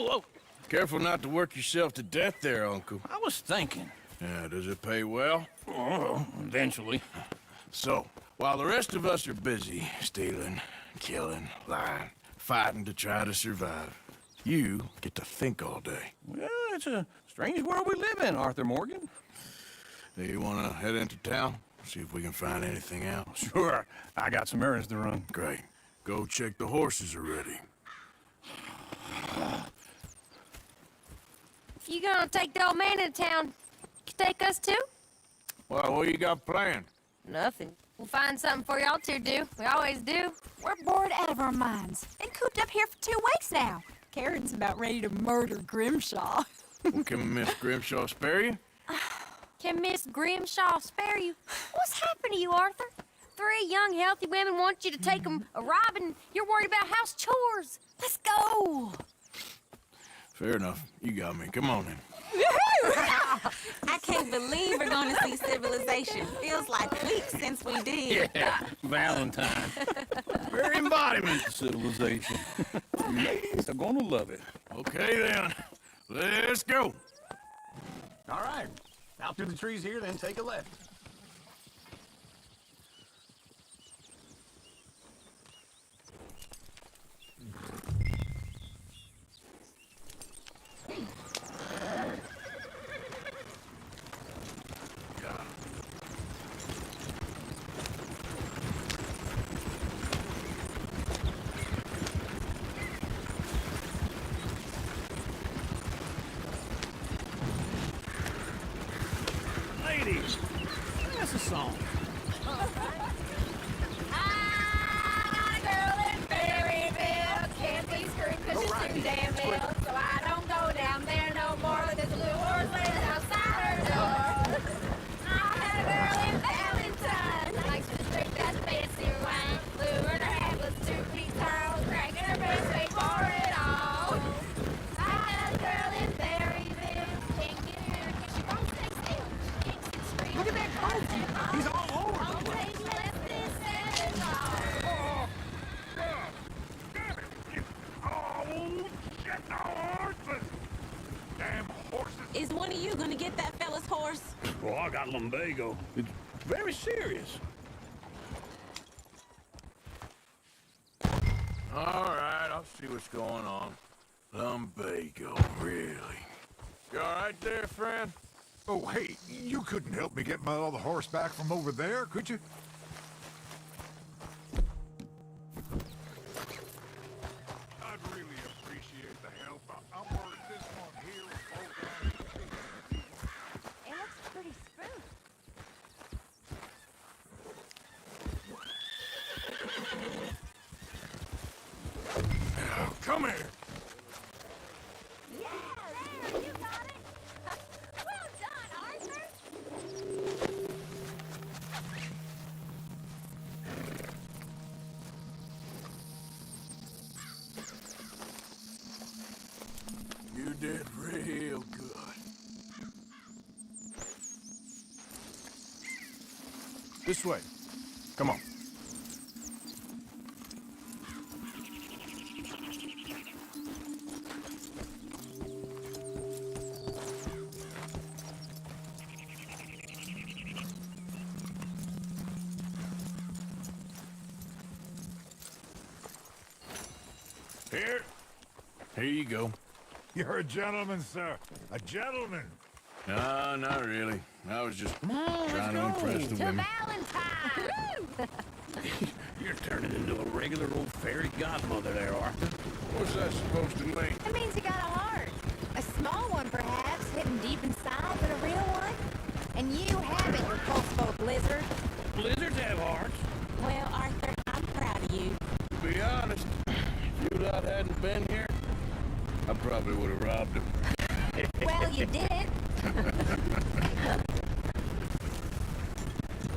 whoa. Careful not to work yourself to death there, Uncle. I was thinking. Yeah, does it pay well? Oh, eventually. So, while the rest of us are busy stealing, killing, lying, fighting to try to survive, you get to think all day. Well, it's a strange world we live in, Arthur Morgan. Do you want to head into town? See if we can find anything out? Sure. I got some errands to run. Great. Go check the horses are ready. If you gonna take the old man into town, you take us too? Well, what you got planned? Nothing. We'll find something for y'all to do. We always do. We're bored out of our minds. Been cooped up here for 2 weeks now. Karen's about ready to murder Grimshaw. Well, can Miss Grimshaw spare you? Can Miss Grimshaw spare you? What's happened to you, Arthur? 3 young, healthy women want you to take them a robbing. You're worried about house chores. Let's go. Fair enough. You got me. Come on in. I can't believe we're going to see civilization. Feels like weeks since we did. Yeah, Valentine. Very embodiment of civilization. Ladies are gonna love it. Okay, then. Let's go. All right. Out through the trees here, then take a left. Ladies, that's a song. I got a girl in Berryville. Can't be screwed 'cause she's too damn ill. So I don't go down there no more. But there's a blue horse laying outside her door. I had a girl in Valentine. Likes to drink that fancy wine. Blue in her head was 2 feet tall. Cracking her face, paid for it all. I had a girl in Berryville. Can't get her 'cause she won't stay still. She can't sit straight. Look at that coach. He's all over the place. Is one of you going to get that fella's horse? Well, I got lumbago. It's very serious. All right, I'll see what's going on. Lumbago, really? You all right there, friend? Oh, hey, you couldn't help me get my other horse back from over there, could you? I'd really appreciate the help. I'm worried this one here will fall down. It looks pretty spooky. Now, come here. Yeah, there, you got it. Well done, Arthur. You did real good. This way. Come on. Here you go. You're a gentleman, sir. A gentleman. No, not really. I was just trying to go. impress the To women. Valentine! You're turning into a regular old fairy godmother there, Arthur. What's that supposed to mean? It means you got a heart. A small one, perhaps, hidden deep inside, but a real one. And you have it, your pulse-boat blizzard. Blizzards have hearts. Well, Arthur, I'm proud of you. To be honest, if you lot hadn't been here, I probably would have robbed him. Well, you did.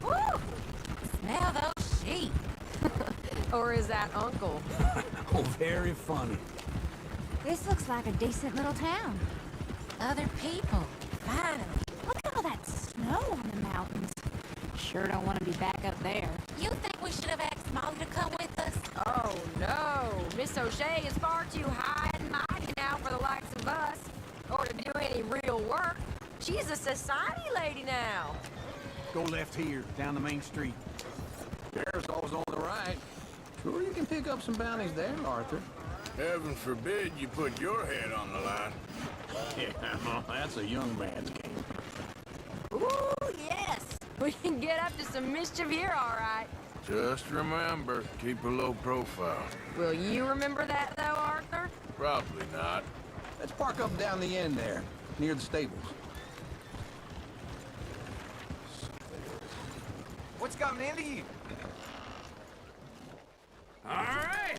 Woo! Smell those sheep. Or is that Uncle? Oh, very funny. This looks like a decent little town. Other people, finally. Look at all that snow on the mountains. Sure don't want to be back up there. You think we should have asked Molly to come with us? Oh, no. Miss O'Shea is far too high and mighty now for the likes She's a society lady now. Go left here, down the main street. Parasol's on the right. Sure you can pick up some bounties there, Arthur. Heaven forbid you put your head on the line. Yeah, that's a young man's game. Ooh, yes. We can get up to some mischief here, all right. Just remember, keep a low profile. Will you remember that, though, Arthur? Probably not. Let's park up down the end there, near the stables. What's gotten into you? All right.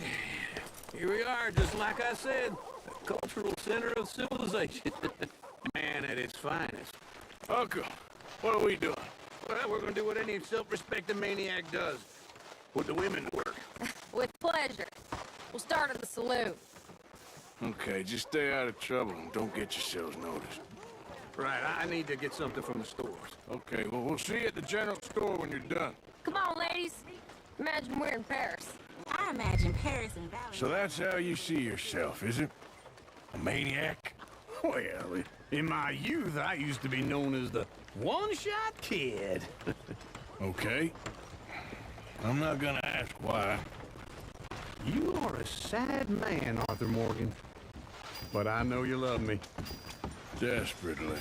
Here we are, just like I said. The cultural center of civilization. Man at its finest. Uncle, what are we doing? Well, we're gonna do what any self-respecting maniac does. Put the women to work. With pleasure. We'll start at the saloon. Okay, just stay out of trouble and don't get yourselves noticed. Right, I need to get something from the stores. Okay, well, we'll see you at the general store when you're done. Come on, ladies. Imagine we're in Paris. I imagine Paris and Valley. So that's how you see yourself, is it? A maniac? Well, in my youth, I used to be known as the one-shot kid. Okay. I'm not gonna ask why. You are a sad man, Arthur Morgan. But I know you love me. Desperately.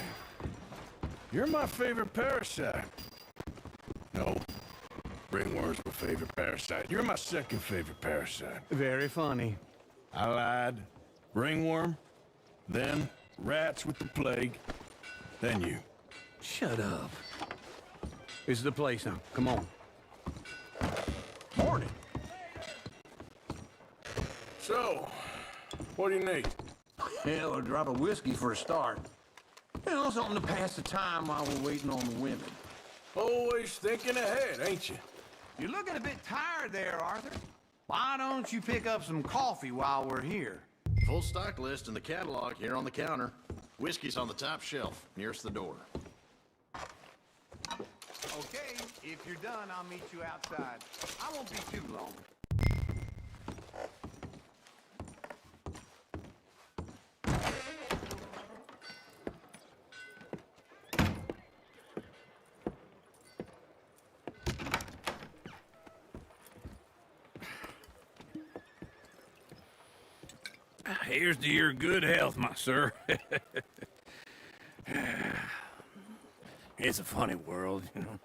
You're my favorite parasite. No. Ringworm's my favorite parasite. You're my second favorite parasite. Very funny. I lied. Ringworm, then rats with the plague, then you. Shut up. This is the place now. Come on. Morning. So, what do you need? Hell, a drop of whiskey for a start. You know, something to pass the time while we're waiting on the women. Always thinking ahead, ain't you? You're looking a bit tired there, Arthur. Why don't you pick up some coffee while we're here? Full stock list in the catalog here on the counter. Whiskey's on the top shelf, nearest the door. Okay, if you're done, I'll meet you outside. I won't be too long. Here's to your good health, my sir. It's a funny world, you know.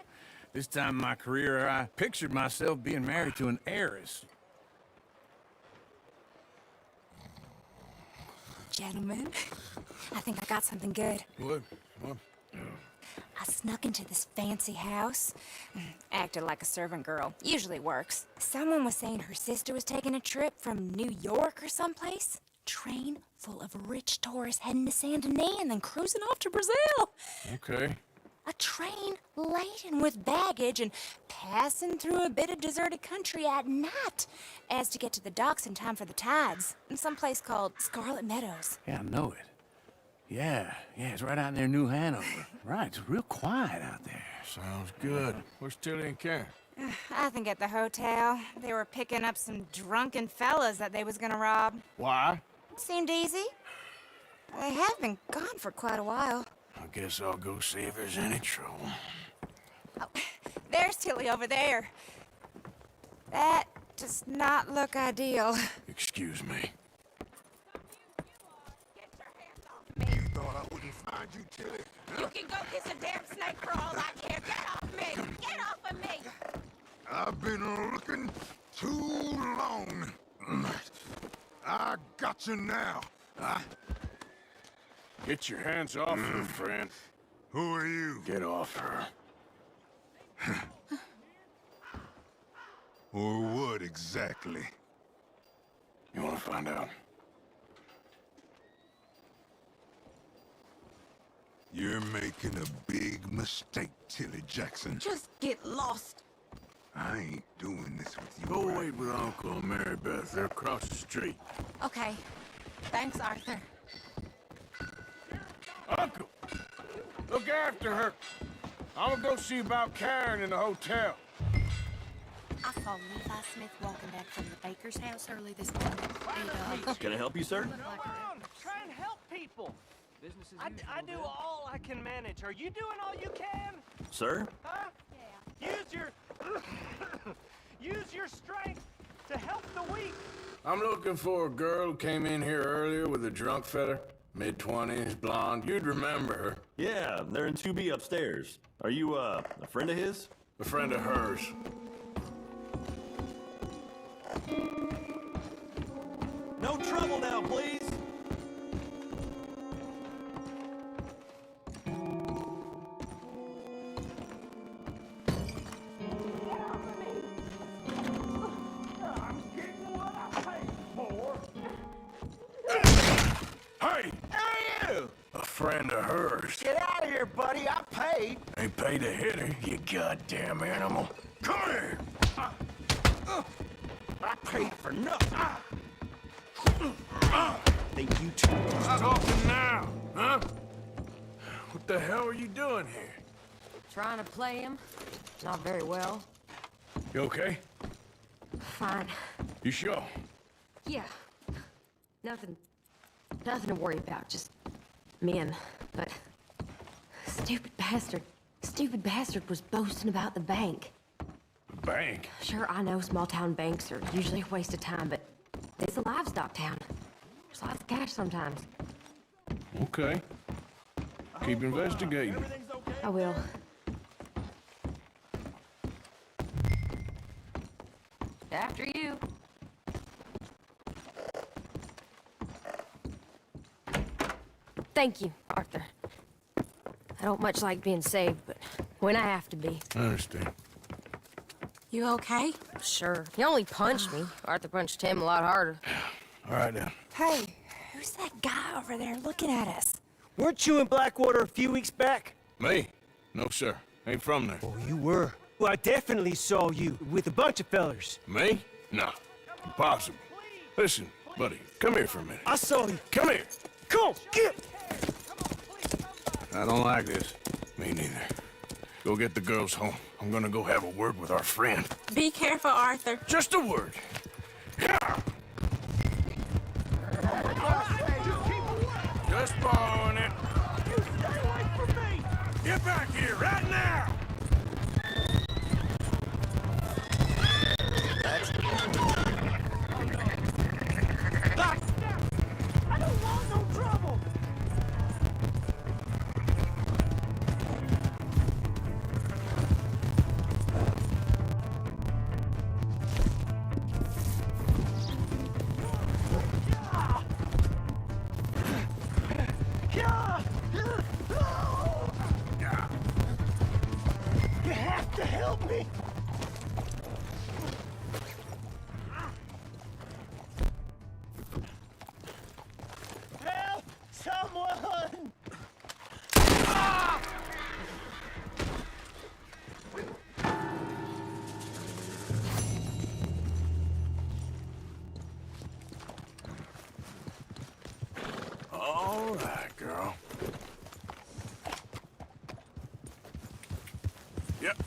This time in my career, I pictured myself being married to an heiress. Gentlemen, I think I got something good. What? I snuck into this fancy house. Acted like a servant girl. Usually works. Someone was saying her sister was taking a trip from New York or someplace. Train full of rich tourists heading to Saint Denis and then cruising off to Brazil. Okay. A train laden with baggage and passing through a bit of deserted country at night as to get to the docks in time for the tides in some place called Scarlet Meadows. Yeah, I know it. Yeah, it's right out near New Hanover. Right, it's real quiet out there. Sounds good. Where's Tilly and Karen? I think at the hotel. They were picking up some drunken fellas that they was gonna rob. Why? Seemed easy. They have been gone for quite a while. I guess I'll go see if there's any trouble. Oh, there's Tilly over there. That does not look ideal. Excuse me. You thought I wouldn't find you, Tilly? You can go kiss a damn snake for all I care. Get off me! Get off of me! I've been looking too long. I got you now. Get your hands off her, friend. Who are you? Get off her. Or what exactly? You want to find out? You're making a big mistake, Tilly Jackson. Just get lost. I ain't doing this with you. Go wait with Uncle and Mary Beth. They're across the street. Okay. Thanks, Arthur. Uncle! Look after her. I'm gonna go see about Karen in the hotel. I saw Levi Smith walking back from the baker's house early this morning. Can I help you, sir? Try and help people. Business as I do all I can manage. Are you doing all you can? Sir? Huh? Yeah. Use your strength to help the weak. I'm looking for a girl who came in here earlier with a drunk fella. Mid-20s, blonde. You'd remember her. Yeah, they're in 2B upstairs. Are you, a friend of his? A friend of hers. No trouble now, please. Hey! Hey, you! A friend of hers. Get out of here, buddy. I paid. Ain't paid to hit her, you goddamn animal. Come here! I paid for nothing. Think you two. Who's talking now, huh? What the hell are you doing here? Trying to play him. Not very well. You okay? Fine. You sure? Yeah. Nothing to worry about. Just men. But stupid bastard was boasting about the bank. Bank? Sure, I know small town banks are usually a waste of time, but it's a livestock town. There's lots of cash sometimes. Okay. Keep investigating. I will. After you. Thank you, Arthur. I don't much like being saved, but when I have to be. I understand. You okay? Sure. He only punched me. Arthur punched him a lot harder. All right, then. Hey, who's that guy over there looking at us? Weren't you in Blackwater a few weeks back? Me? No, sir. Ain't from there. Oh, you were. Well, I definitely saw you with a bunch of fellers. Me? No. Impossible. Listen, buddy, come here for a minute. I saw you. Come here. Come on, get! I don't like this. Me neither. Go get the girls home. I'm gonna go have a word with our friend. Be careful, Arthur. Just a word. Yeah. Just borrowing it. You stay away from me! Get back here right now! I don't want no trouble! You have to help me! Help! Someone! All right, girl. Yep.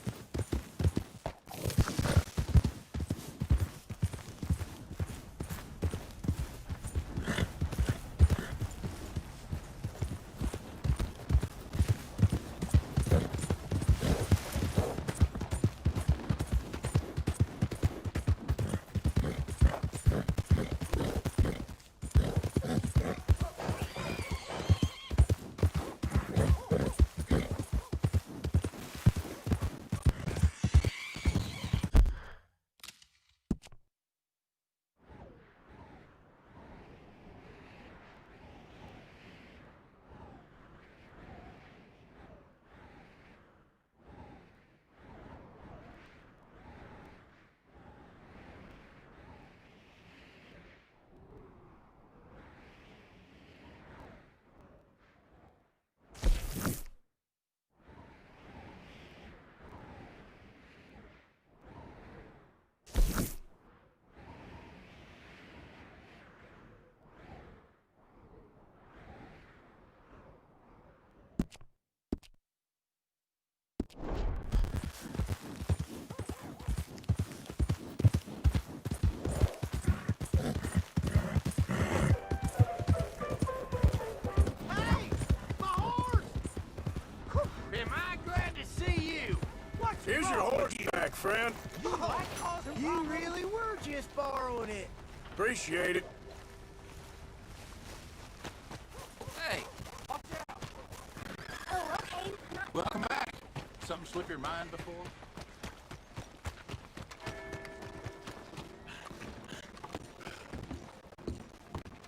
Here's your horse back, friend. You really were just borrowing it. Appreciate it. Hey, Oh, okay. welcome back. Something slip your mind before?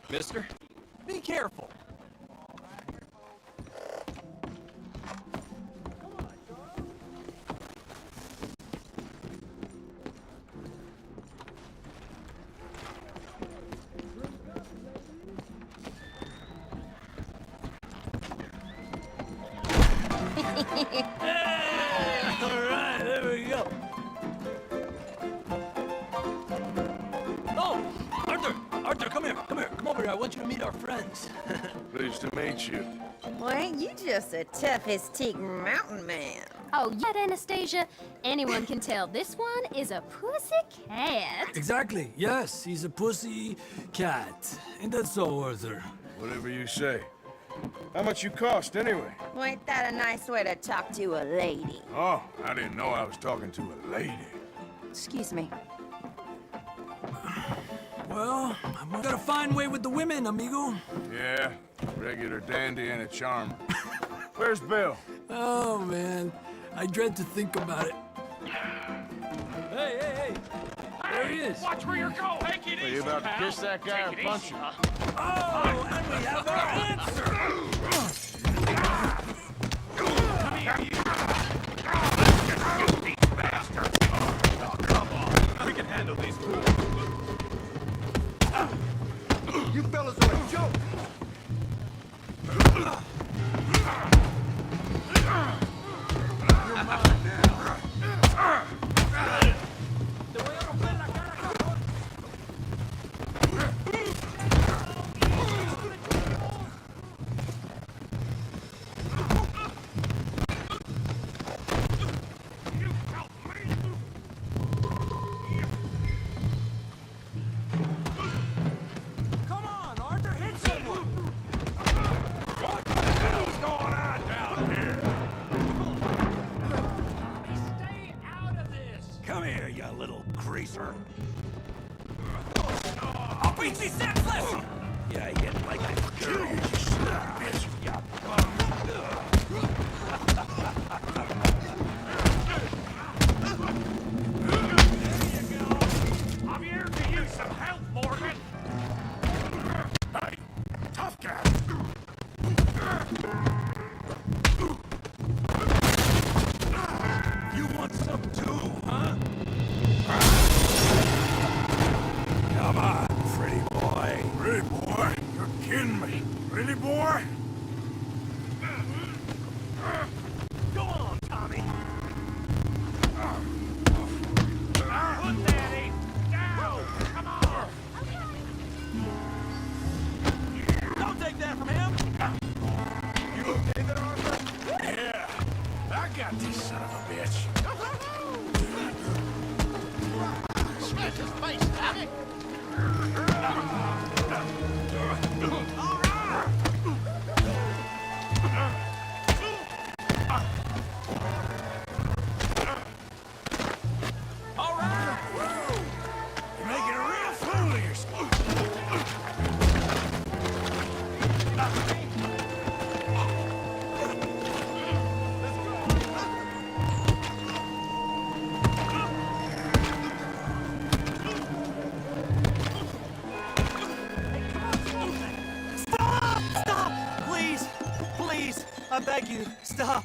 Mister, be careful. Alright, there we go. Oh, Arthur! Arthur, come here, come here. Come over here. I want you to meet our friends. Pleased to meet you. Well, ain't you just the toughest teak mountain man? Oh, yeah, Anastasia. Anyone can tell this one is a pussy cat. Exactly. Yes, he's a pussy cat. Ain't that so, Arthur? Whatever you say. How much you cost, anyway? Well, ain't that a nice way to talk to a lady? Oh, I didn't know I was talking to a lady. Excuse me. Well, I've got a fine way with the women, amigo. Yeah, regular dandy and a charmer. Where's Bill? Oh, man. I dread to think about it. Hey, hey, hey! There he is. Watch where you're going. Take it Are easy, you about to pal. kiss that guy Take or it punch easy, him? huh? Oh, and we have our answer! Come here, you. These bastards. Oh, come on. We can handle these fools. You fellas are a joke. You're mine now. Come on, Arthur, hit someone! What the hell's going on down here? Stay out of this. Come here, you little greaser. I'll beat you senseless! Yeah, you get like a girl, you bitch. Yeah. I'm here to use some help, Morgan. Hey, tough guy. You want some too, huh? Come on, pretty boy. Pretty boy? You're kidding me. Pretty boy? Go on, Tommy. Put that ape down. Come on. Don't take that from him. You okay there, Arthur? Yeah. I got this son of a bitch. Smash his face, damn it! All right. You're making a real fool of yourself. Stop! Please! Please! I beg you, stop!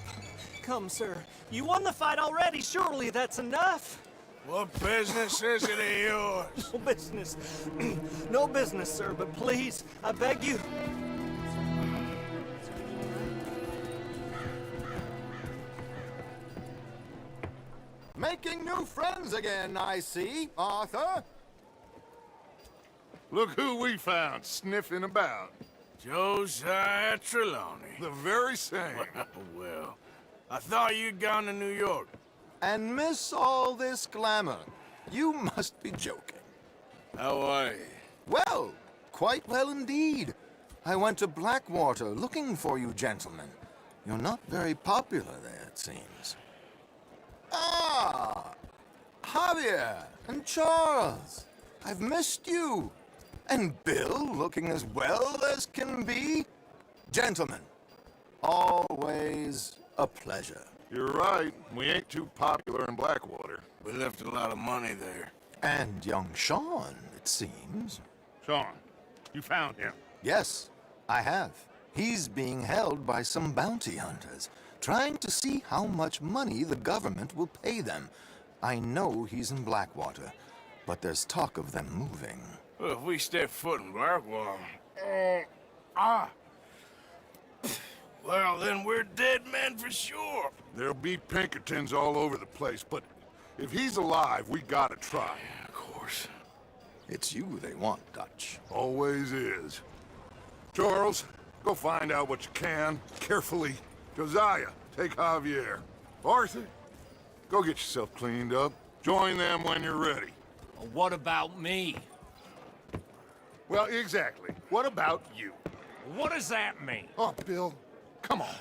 Come, sir. You won the fight already. Surely that's enough. What business is it of yours? No business. No business, sir, but please, I beg you. Making new friends again, I see, Arthur. Look who we found sniffing about. Josiah Trelawney. The very same. Well, I thought you'd gone to New York. And miss all this glamour. You must be joking. How are you? Well, quite well indeed. I went to Blackwater looking for you gentlemen. You're not very popular there, it seems. Ah, Javier and Charles, I've missed you. And Bill looking as well as can be. Gentlemen, always a pleasure. You're right. We ain't too popular in Blackwater. We left a lot of money there. And young Sean, it seems. Sean, you found him. Yes, I have. He's being held by some bounty hunters, trying to see how much money the government will pay them. I know he's in Blackwater, but there's talk of them moving. Well, if we step foot in Blackwater... Well, then we're dead men for sure. There'll be Pinkertons all over the place, but if he's alive, we gotta try. Yeah, of course. It's you they want, Dutch. Always is. Charles, go find out what you can, carefully. Josiah, take Javier. Arthur, go get yourself cleaned up. Join them when you're ready. Well, what about me? Well, exactly. What about you? What does that mean? Oh, Bill, come on.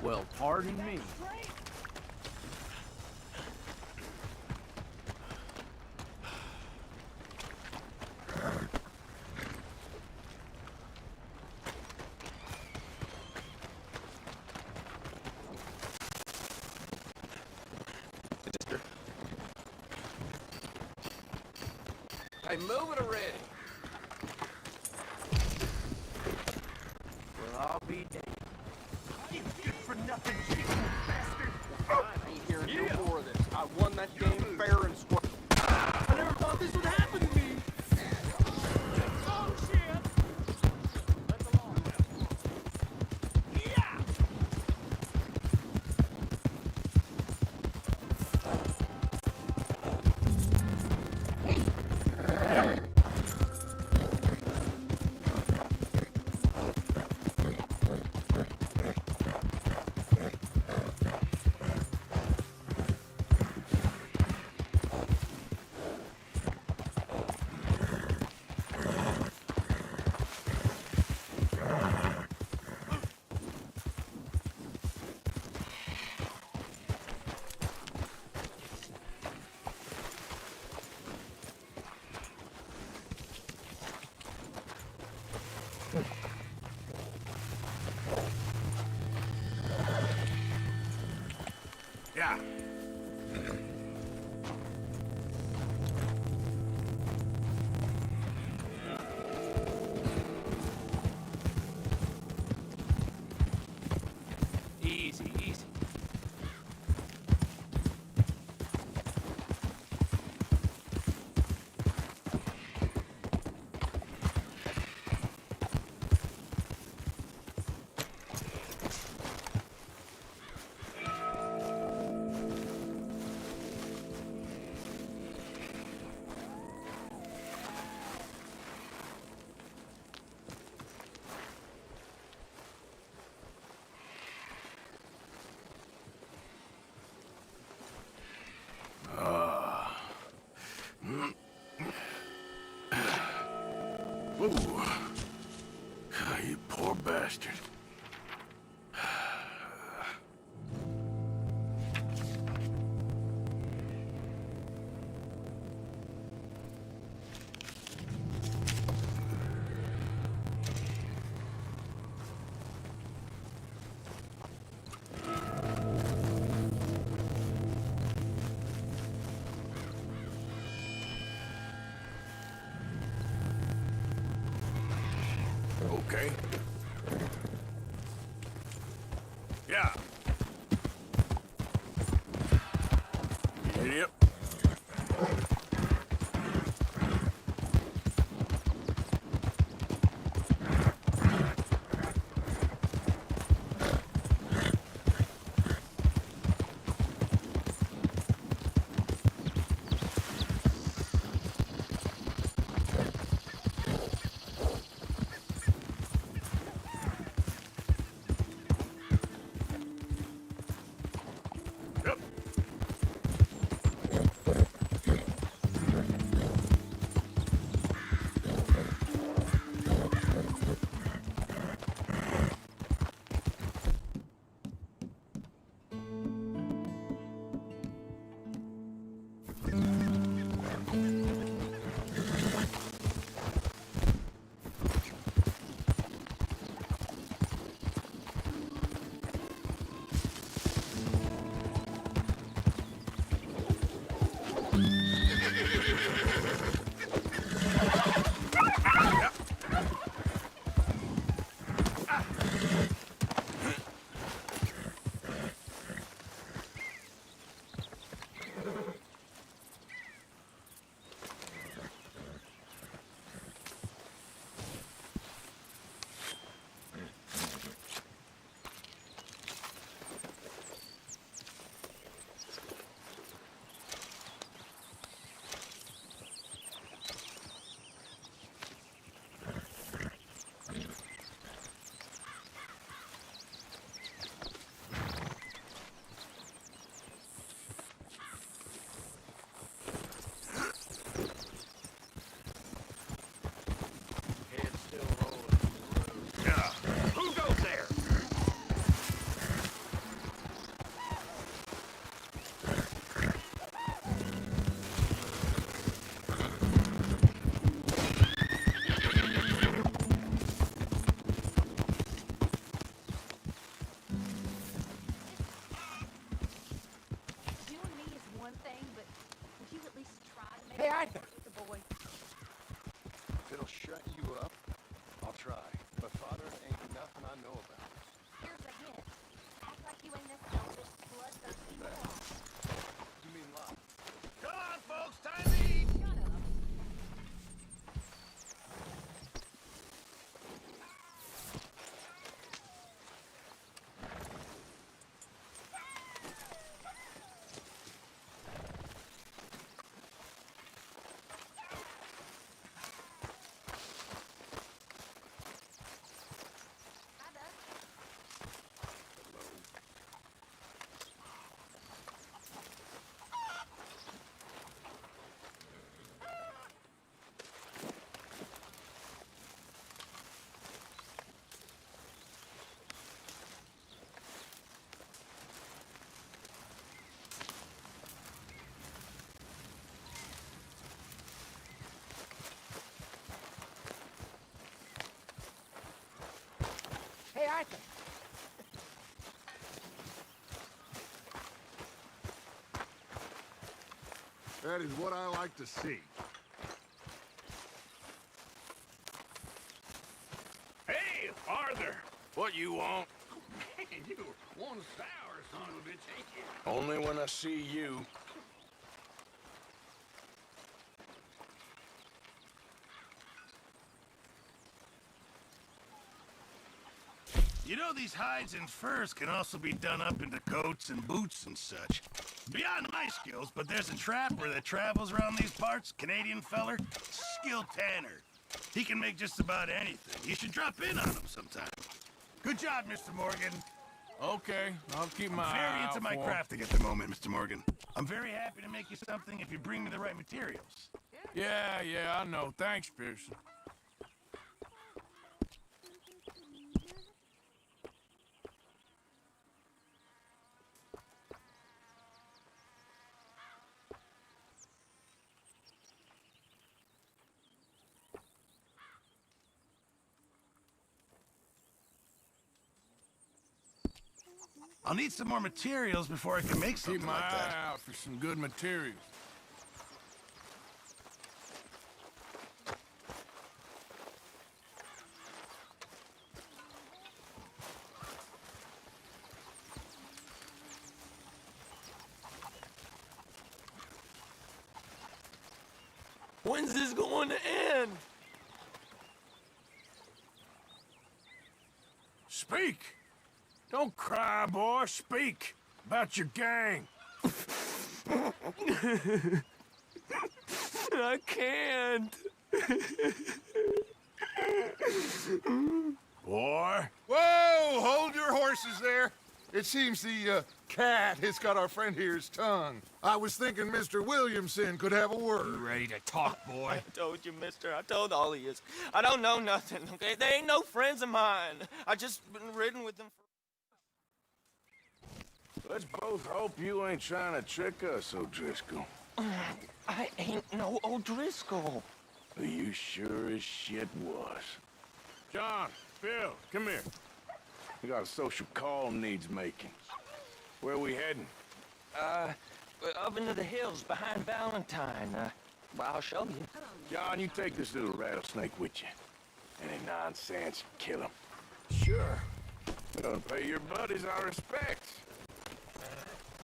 Well, pardon me. Hey, move it already. Well, I'll be damned. You good for nothing, you bastard! I ain't hearing no more of this. I won that game fair and square. I never thought this would happen to me. Oh, shit! Let the law down. Yeah! Yeah. Easy, easy. Ooh. You poor bastard. Okay. Yeah. Yep. Hey, Arthur. The boy. If it'll shut you up, I'll try. But father ain't nothing I know about. Here's a hint. Act like you ain't this selfish, bloodthirsty moron. You mean lie? Come on, folks, time to eat! Shut up. Hey, Arthur. That is what I like to see. Hey, Arthur! What you want? Man, you one sour son of a bitch, ain't you? Only when I see you. You know, these hides and furs can also be done up into coats and boots and such. Beyond my skills, but there's a trapper that travels around these parts, Canadian feller, skilled tanner. He can make just about anything. You should drop in on him sometime. Good job, Mr. Morgan. Okay, I'll keep my I'm eye very out into my for 'em. crafting at the moment, Mr. Morgan. I'm very happy to make you something if you bring me the right materials. Yeah, I know. Thanks, Pearson. I'll need some more materials before I can make something Keep my like that. eye out for some good materials. When's this going to end? Speak! Don't cry, boy. Speak about your gang. I can't. Boy. Whoa! Hold your horses there. It seems the cat has got our friend here's tongue. I was thinking Mr. Williamson could have a word. Ready to talk, boy? I told you, mister. I told all of you. I don't know nothing, okay? They ain't no friends of mine. I just been riding with them for... Let's both hope you ain't trying to trick us, O'Driscoll. I ain't no O'Driscoll. You sure as shit was. John, Bill, come here. We got a social call needs making. Where we heading? Up into the hills behind Valentine. Well, I'll show you. John, you take this little rattlesnake with you. Any nonsense, kill him. Sure. We're gonna pay your buddies our respects.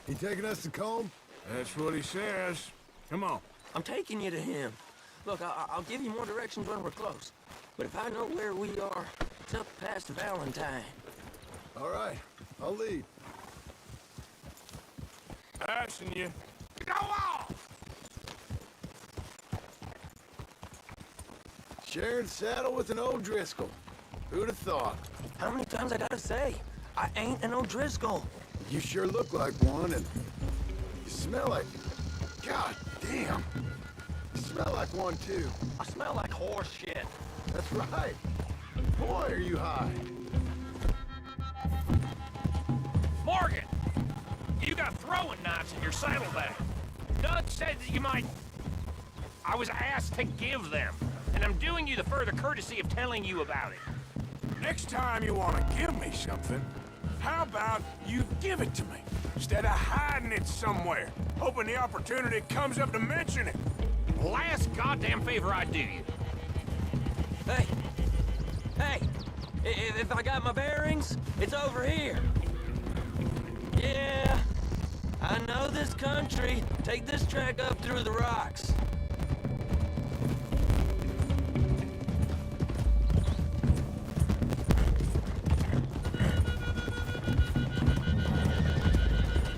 He taking us to Combe? That's what he says. Come on. I'm taking you to him. Look, I'll give you more directions when we're close. But if I know where we are, it's up past Valentine. All right, I'll lead. Passing you. Go off! Sharing saddle with an O'Driscoll. Who'd have thought? How many times I gotta say? I ain't an O'Driscoll. You sure look like one, and you smell like... God damn. You smell like one, too. I smell like horse shit. That's right. Boy, are you high. Morgan! You got throwing knives in your saddlebag. Doug said that you might... I was asked to give them, and I'm doing you the further courtesy of telling you about it. Next time you want to give me something, how about you give it to me, instead of hiding it somewhere, hoping the opportunity comes up to mention it? Last goddamn favor I do you. Hey! Hey! If I got my bearings, it's over here. Yeah, I know this country. Take this track up through the rocks.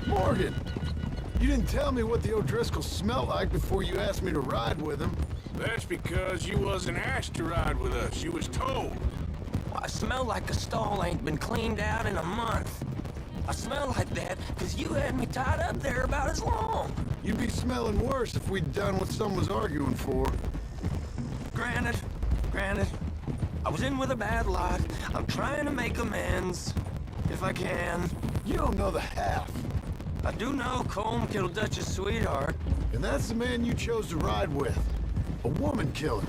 Morgan, you didn't tell me what the O'Driscolls smelled like before you asked me to ride with them. That's because you wasn't asked to ride with us. You was told. I smell like a stall ain't been cleaned out in a month. I smell like that because you had me tied up there about as long. You'd be smelling worse if we'd done what someone was arguing for. Granted. I was in with a bad lot. I'm trying to make amends, if I can. You don't know the half. I do know Colm killed Dutch's sweetheart. And that's the man you chose to ride with. A woman killer.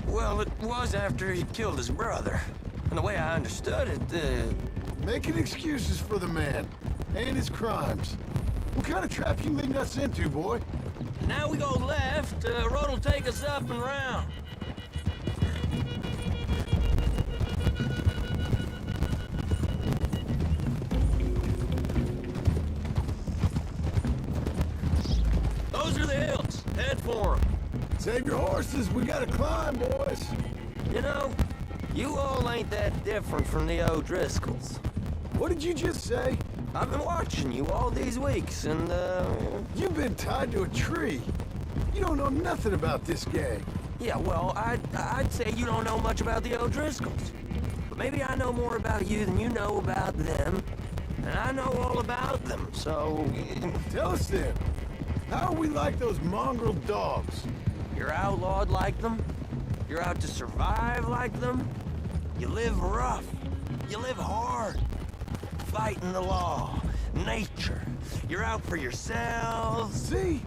Well, it was after he killed his brother. And the way I understood it, Making excuses for the man. And his crimes. What kind of trap you leading us into, boy? Now we go left, road'll take us up and round. Those are the hills. Head for them. Save your horses, we gotta climb, boys. You know, you all ain't that different from the O'Driscolls. What did you just say? I've been watching you all these weeks, and, You've been tied to a tree. You don't know nothing about this gang. Yeah, well, I'd say you don't know much about the O'Driscolls. But maybe I know more about you than you know about them. And I know all about them, so... Tell us then. How are we like those mongrel dogs? You're outlawed like them. You're out to survive like them. You live rough. You live hard. Fighting the law. Nature. You're out for yourselves. See?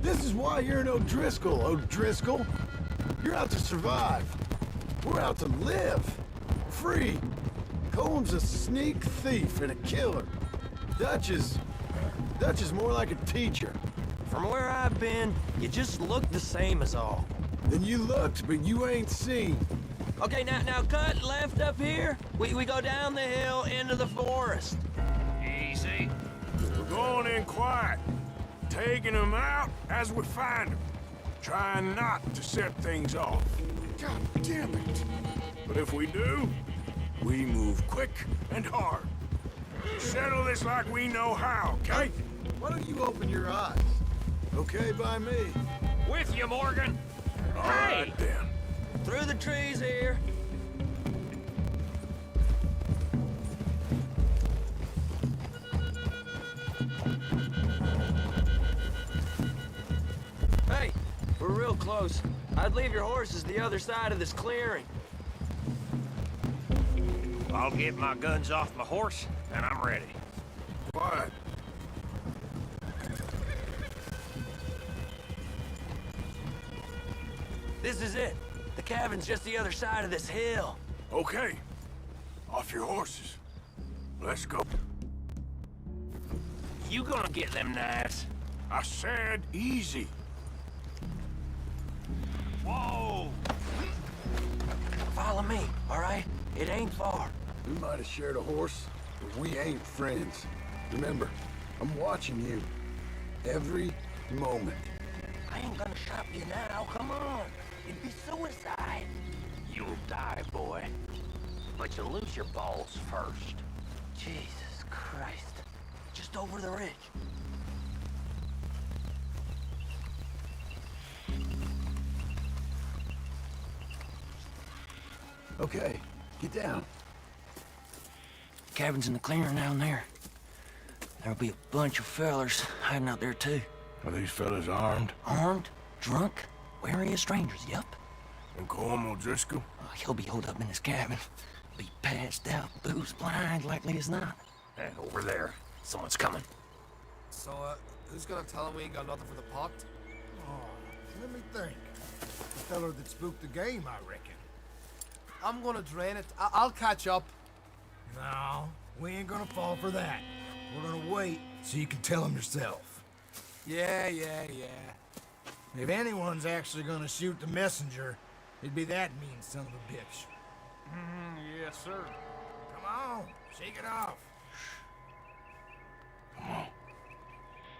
This is why you're an O'Driscoll, O'Driscoll. You're out to survive. We're out to live. Free. Colm's a sneak thief and a killer. Dutch is more like a teacher. From where I've been, you just look the same as all. Then you looked, but you ain't seen. Okay, now cut left up here. We go down the hill into the forest. Easy. We're going in quiet, taking them out as we find them. trying not to set things off. God damn it. But if we do, we move quick and hard. Settle this like we know how, okay? Why don't you open your eyes? Okay by me. With you, Morgan. All Hey! right, then. Through the trees here. Hey, we're real close. I'd leave your horses the other side of this clearing. I'll get my guns off my horse, and I'm ready. Quiet. This is it. The cabin's just the other side of this hill. Okay. Off your horses. Let's go. You gonna get them knives? I said easy. Whoa! Follow me, all right? It ain't far. We might have shared a horse, but we ain't friends. Remember, I'm watching you. Every moment. I ain't gonna shop you now, come on. It'd be suicide. You'll die, boy. But you'll lose your balls first. Jesus Christ. Just over the ridge. Okay, get down. Cabin's in the clearing down there. There'll be a bunch of fellers hiding out there too. Are these fellas armed? Armed, drunk, wary of strangers, yup. And Colm O'Driscoll? He'll be holed up in his cabin. Be passed out, booze blind, likely as not. And over there, someone's coming. So, who's gonna tell him we ain't got nothing for the pot? Oh, let me think. The feller that spooked the game, I reckon. I'm gonna drain it. I'll catch up. No, we ain't gonna fall for that. We're gonna wait so you can tell him yourself. Yeah. If anyone's actually gonna shoot the messenger, it'd be that mean son of a bitch. Yes, sir. Come on, shake it off.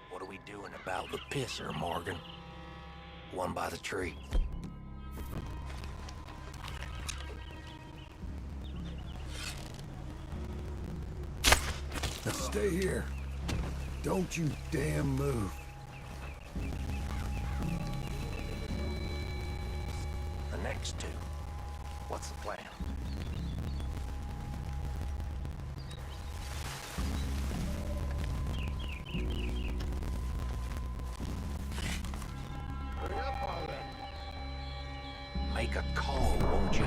What are we doing about the pisser, Morgan? One by the tree. Now stay here. Don't you damn move. The next two. What's the plan? Hurry up already. Make a call, won't you?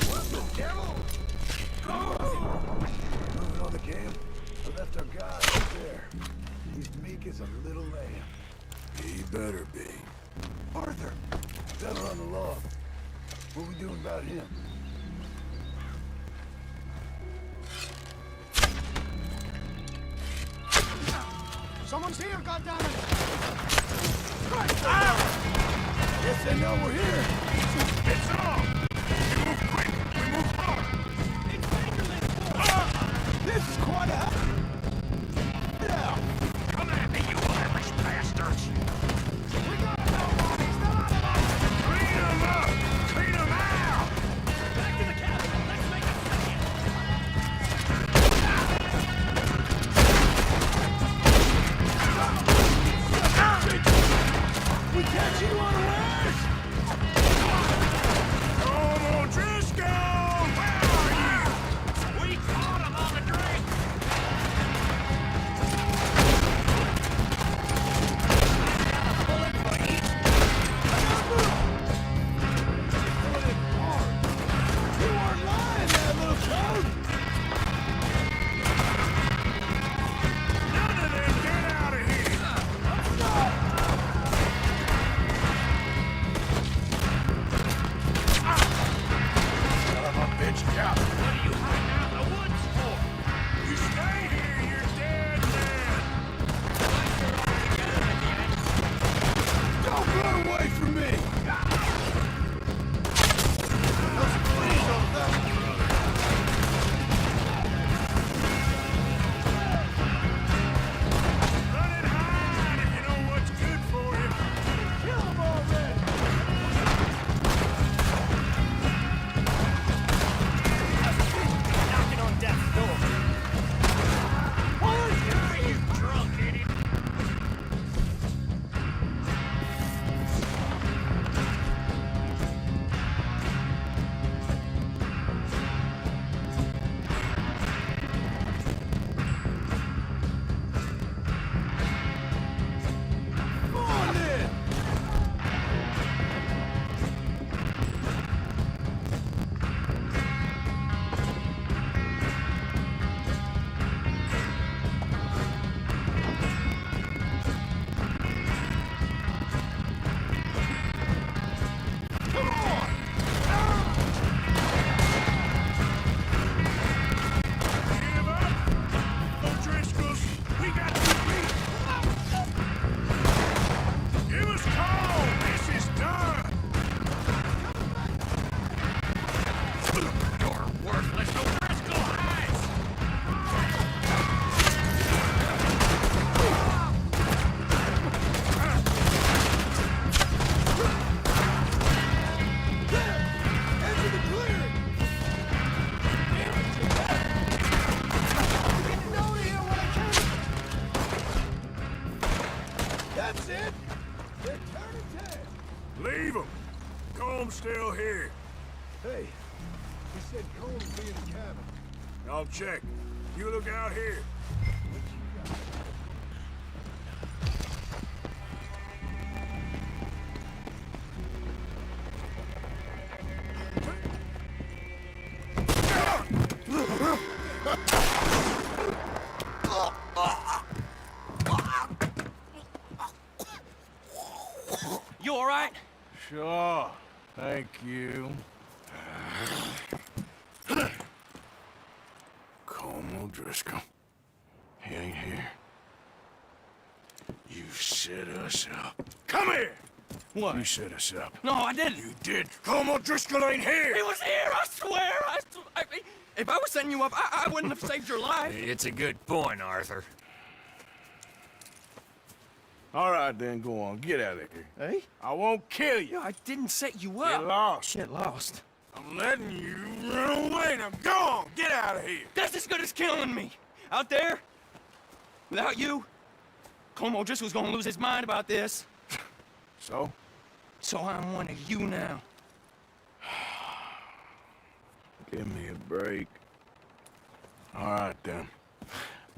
What the devil? Moving on the camp. I left our guy right there. He's meek as a little lamb. He better be. Arthur, fella on the log. What we doing about him? Someone's here, goddammit! Yes, they know we're here. It's on! We move quick! We move hard! This is quite a... Get out! Come at me, you Irish bastards! We got nobody! Still out of line! Clean them up! Clean them out! Back to the cabin! Let's make a stand! We catch you unawares! Colm O'Driscoll! Where are you? We caught him on the drink! You weren't lying there, little toad! None of them get out of here! Son of a bitch, Cap! What are you hiding out in the woods for? You stay here, you're dead man! Don't run away from me! Run and hide if you know what's good for you! Kill them already! Kid! They're turning tail! Leave them. Comb's still here. Hey, he said Cole would be in the cabin. I'll check. You look out here. You all right? Sure. Thank you. Colm O'Driscoll. He ain't here. You set us up. Come here! What? You set us up. No, I didn't. You did. Colm O'Driscoll ain't here! He was here, I swear! If I was setting you up, I wouldn't have saved your life. It's a good point, Arthur. All right, then, go on. Get out of here. Hey? I won't kill you. I didn't set you up. Get lost. Get lost. I'm letting you run away. Now go on. Get out of here. That's as good as killing me. Out there, without you, Colm O'Driscoll's gonna lose his mind about this. So? So I'm one of you now. Give me a break. All right, then.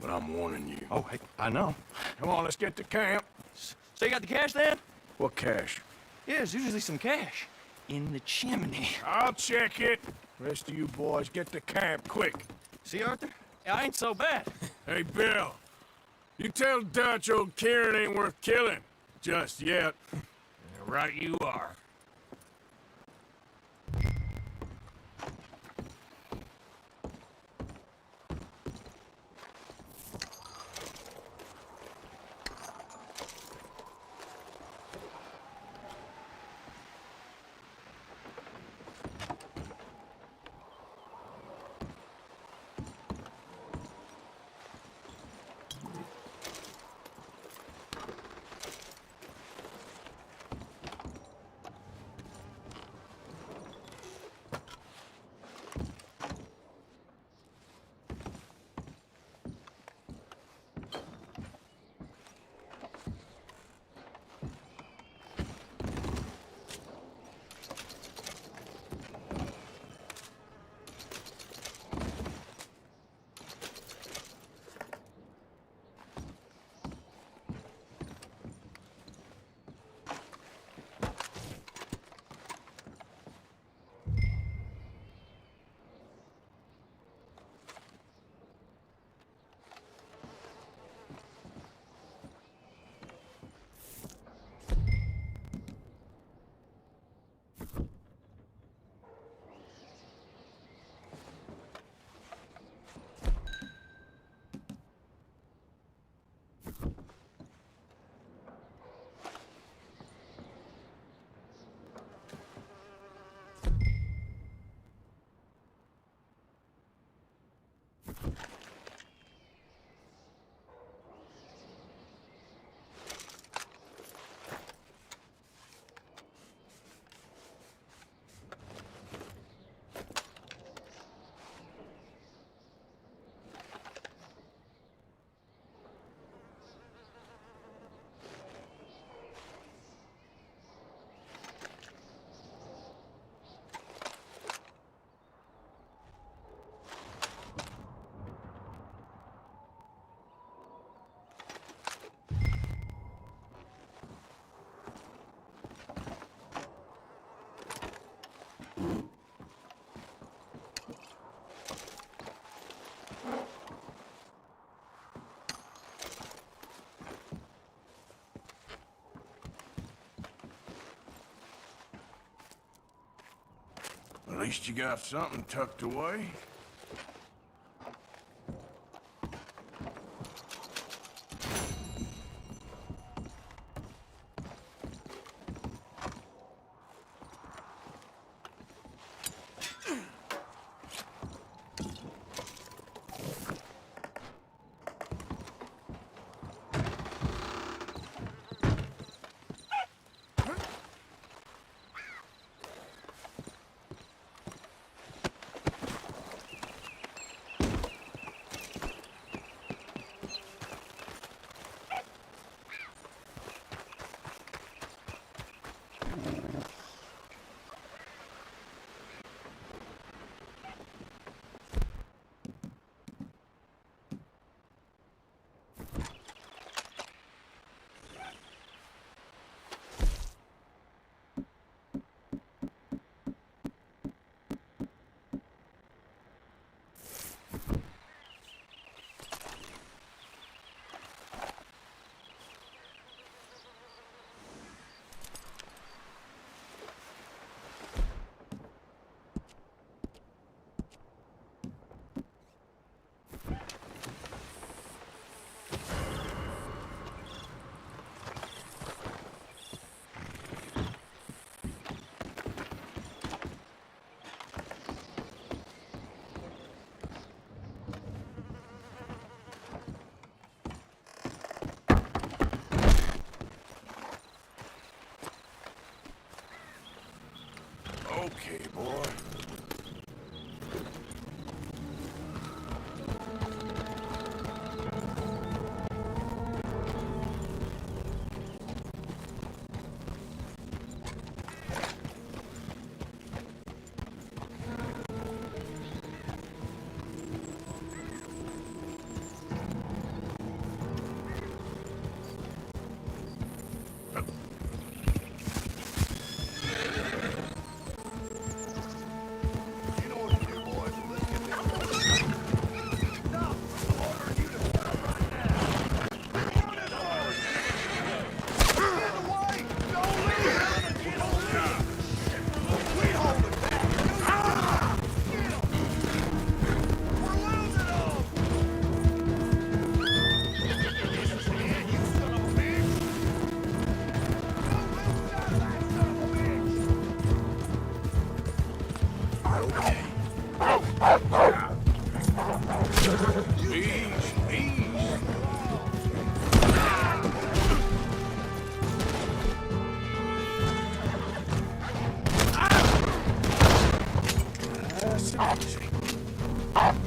But I'm warning you. Oh, hey, I know. Come on, let's get to camp. So you got the cash then? What cash? Yeah, there's usually some cash. In the chimney. I'll check it. Rest of you boys, get to camp, quick. See, Arthur? I ain't so bad. Hey, Bill. You tell Dutch old Kieran ain't worth killing. Just yet. Right you are. At least you got something tucked away. Okay, boy.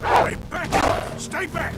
Hey, back up! Stay back!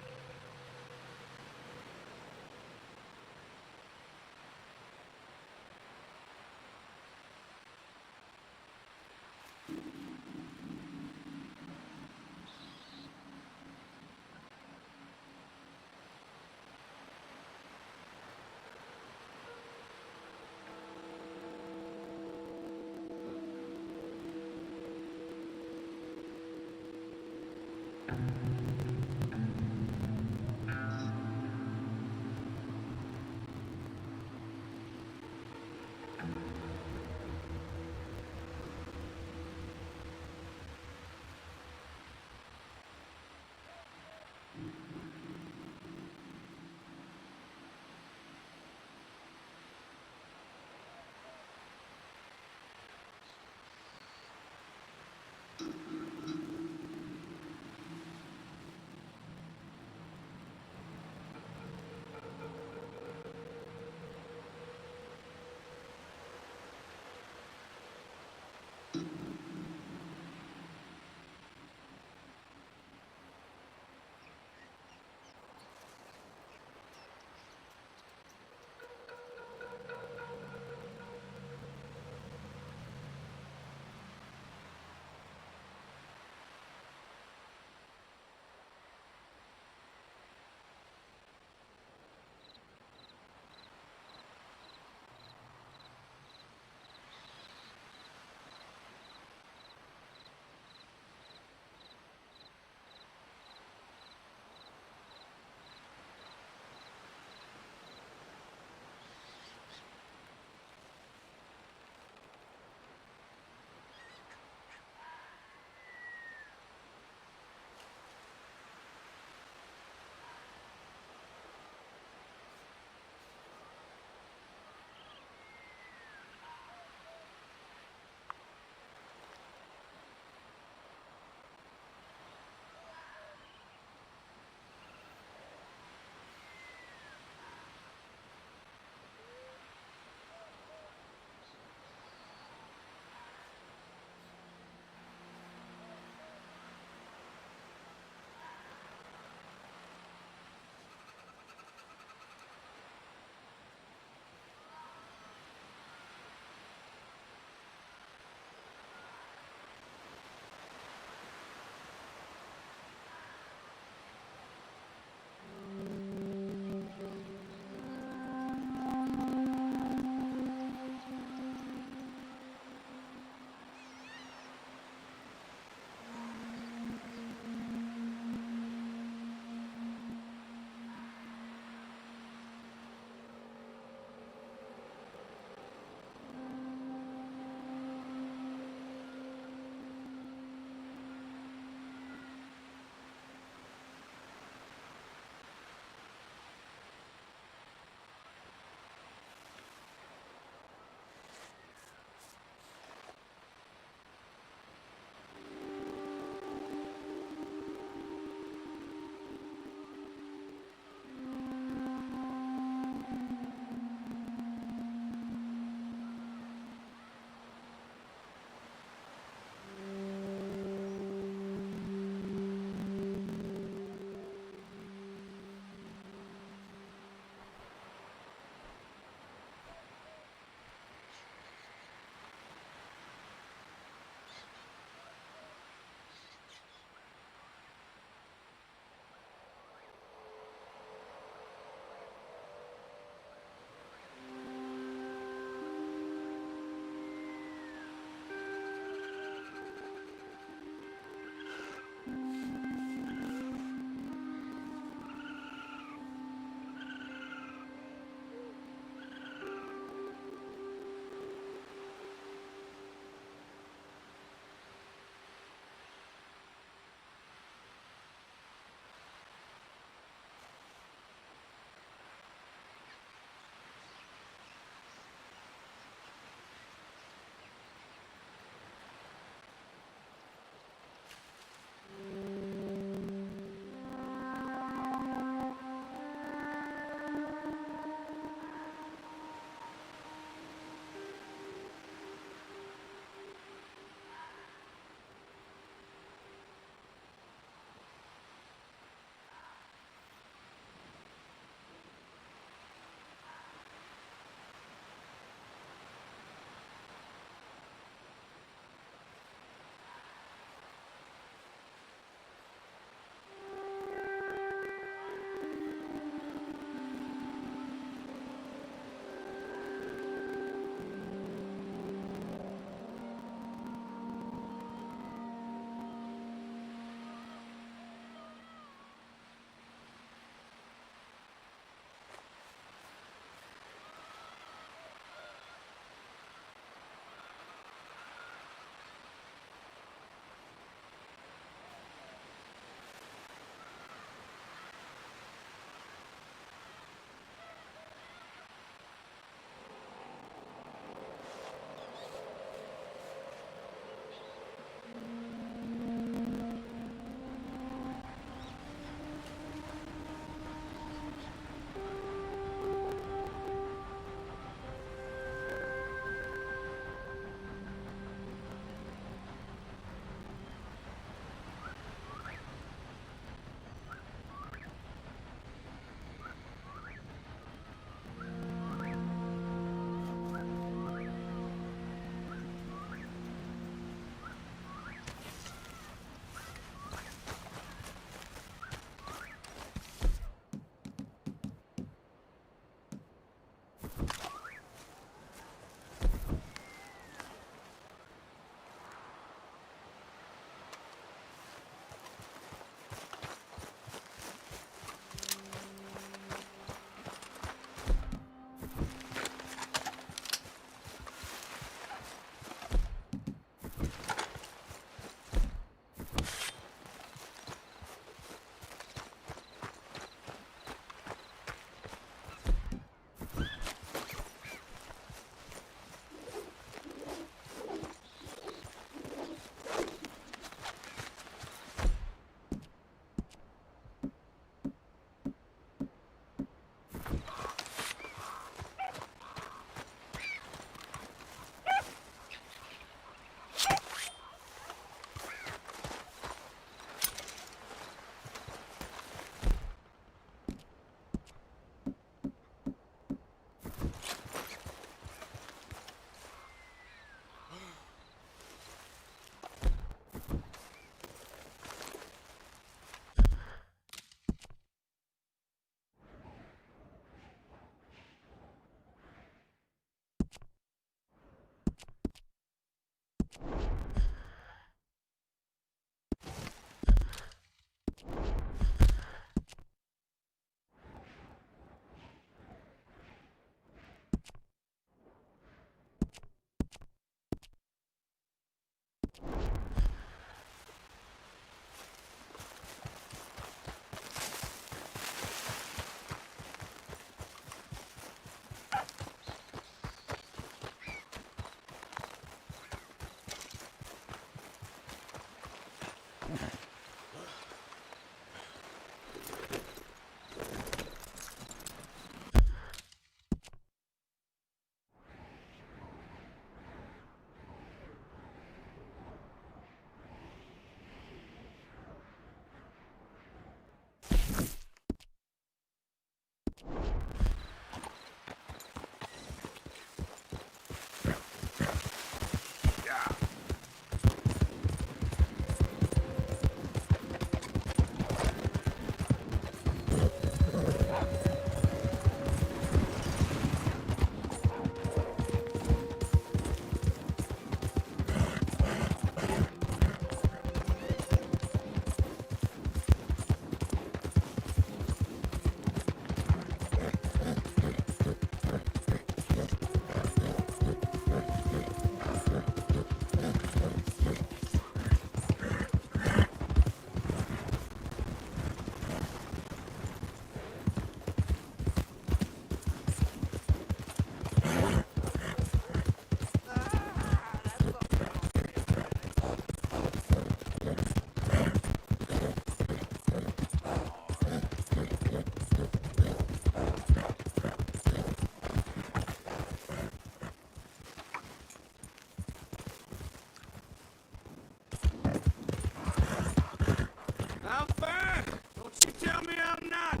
I'm fine. Don't you tell me I'm not.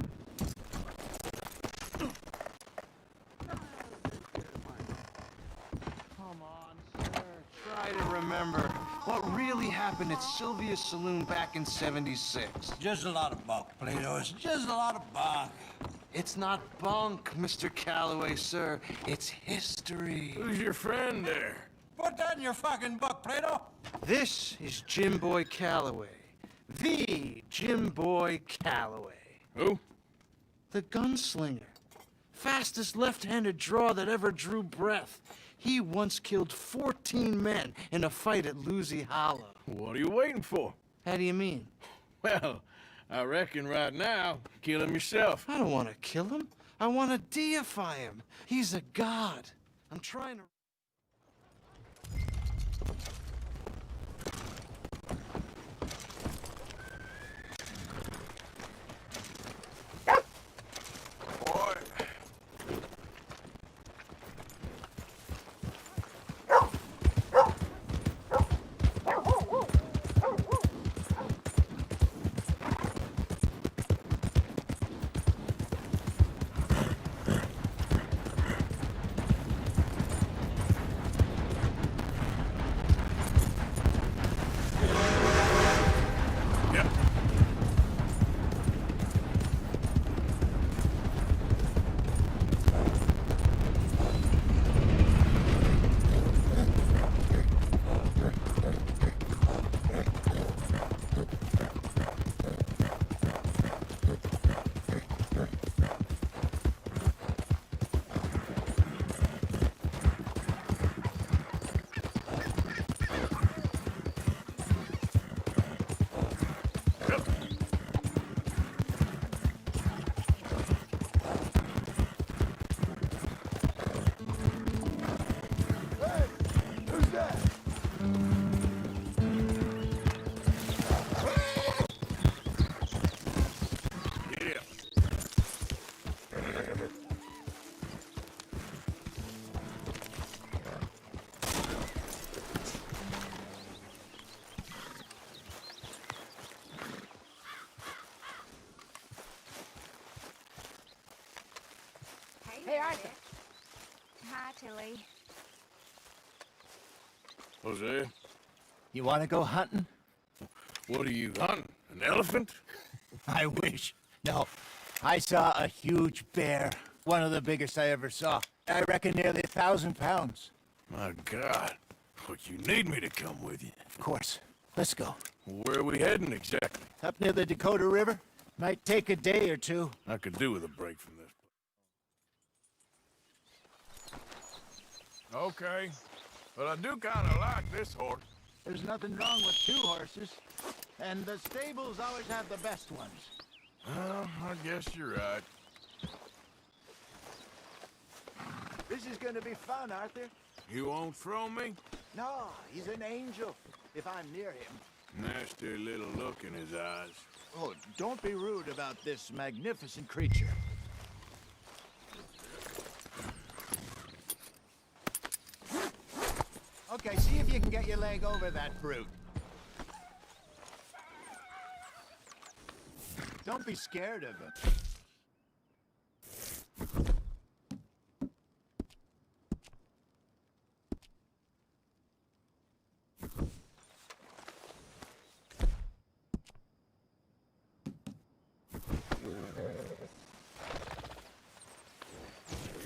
Come on, sir. Try to remember what really happened at Sylvia's Saloon back in '76. Just a lot of bunk, Plato. It's just a lot of bunk. It's not bunk, Mr. Calloway, sir. It's history. Who's your friend there? Put that in your fucking book, Plato. This is Jim Boy Calloway. The Jim Boy Calloway. Who? The gunslinger. Fastest left-handed draw that ever drew breath. He once killed 14 men in a fight at Lucy Hollow. What are you waiting for? How do you mean? Well, I reckon right now, kill him yourself. I don't want to kill him. I want to deify him. He's a god. I'm trying to... Hey, Arthur. Hi, Tilly. Jose? You want to go hunting? What are you hunting? An elephant? I wish. No. I saw a huge bear. One of the biggest I ever saw. I reckon nearly 1,000 pounds. My God. But you need me to come with you. Of course. Let's go. Where are we heading exactly? Up near the Dakota River. Might take a day or two. I could do with a break from this. Okay. But I do kind of like this horse. There's nothing wrong with 2 horses. And the stables always have the best ones. Well, I guess you're right. This is gonna be fun, Arthur. You won't throw me? No, he's an angel. If I'm near him. Nasty little look in his eyes. Oh, don't be rude about this magnificent creature. Okay, see if you can get your leg over that brute. Don't be scared of it.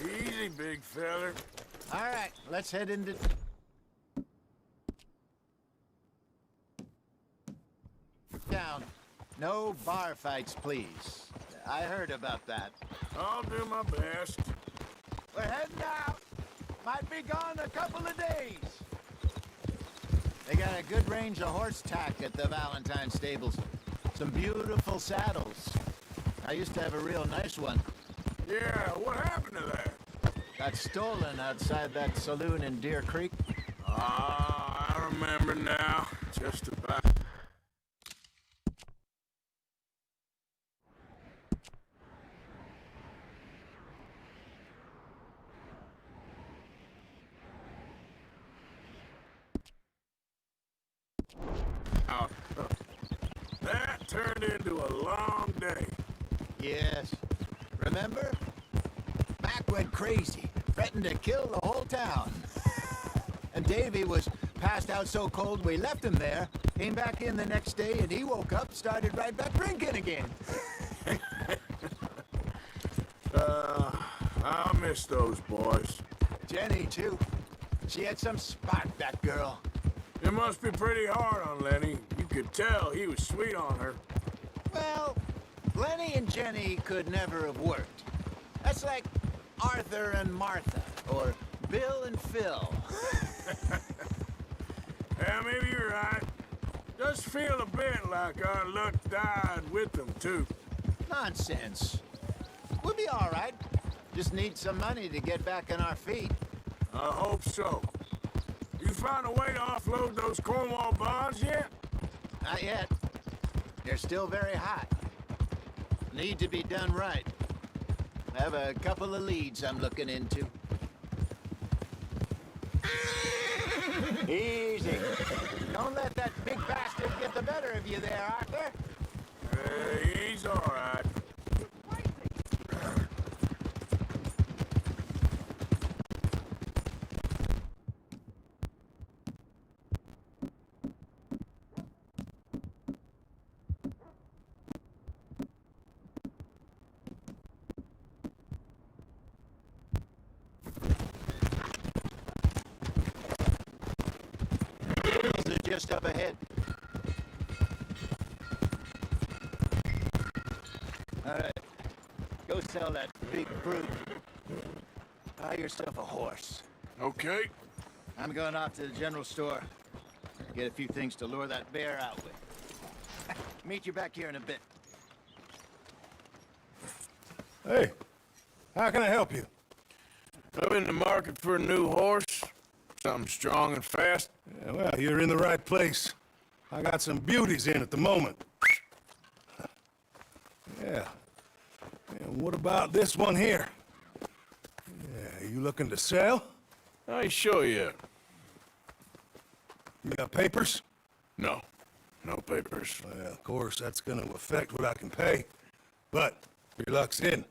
Easy, big feller. All right, let's head into... Down. No bar fights, please. I heard about that. I'll do my best. We're heading out. Might be gone a couple of days. They got a good range of horse tack at the Valentine stables. Some beautiful saddles. I used to have a real nice one. Yeah, what happened to that? Got stolen outside that saloon in Deer Creek. Ah, I remember now. Just about. That turned into a long day. Yes. Remember? Mac went crazy, threatened to kill the whole town. And Davy was passed out so cold we left him there, came back in the next day, and he woke up, started right back drinking again. I'll miss those boys. Jenny, too. She had some spark, that girl. It must be pretty hard on Lenny. You could tell he was sweet on her. Well, Lenny and Jenny could never have worked. That's like Arthur and Martha, or Bill and Phil. Yeah, maybe you're right. Does feel a bit like our luck died with them, too. Nonsense. We'll be all right. Just need some money to get back on our feet. I hope so. You found a way to offload those Cornwall bonds yet? Not yet. They're still very hot. Need to be done right. I have a couple of leads I'm looking into. Easy. Don't let that big bastard get the better of you there, Arthur. He's all right. Just up ahead. All right. Go sell that big brute. Buy yourself a horse. Okay. I'm going off to the general store. Get a few things to lure that bear out with. Meet you back here in a bit. Hey, how can I help you? I'm in the market for a new horse. Something strong and fast. Yeah, well, you're in the right place. I got some beauties in at the moment. Yeah. And what about this one here? Yeah, you looking to sell? I show you. You got papers? No. No papers. Well, of course, that's gonna affect what I can pay. But your luck's in.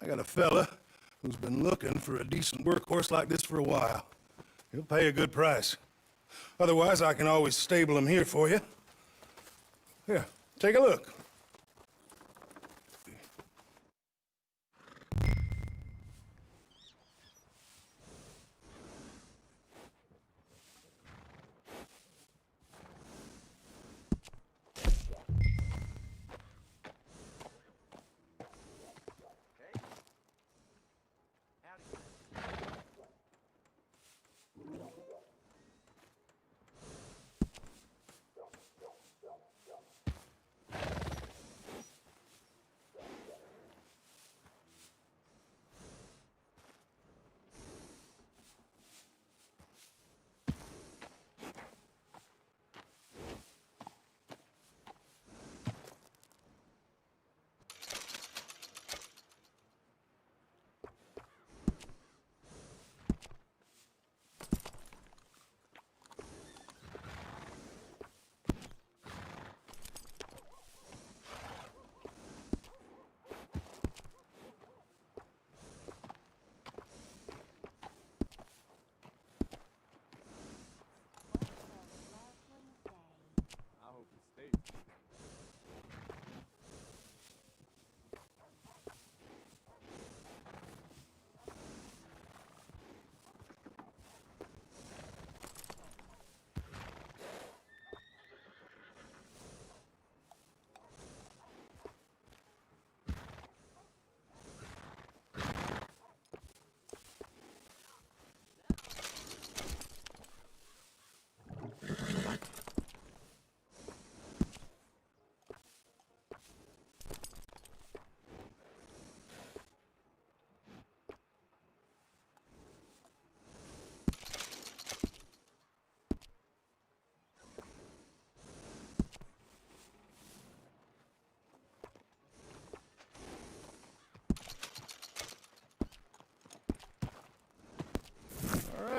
I got a fella who's been looking for a decent workhorse like this for a while. He'll pay a good price. Otherwise, I can always stable him here for you. Here, take a look.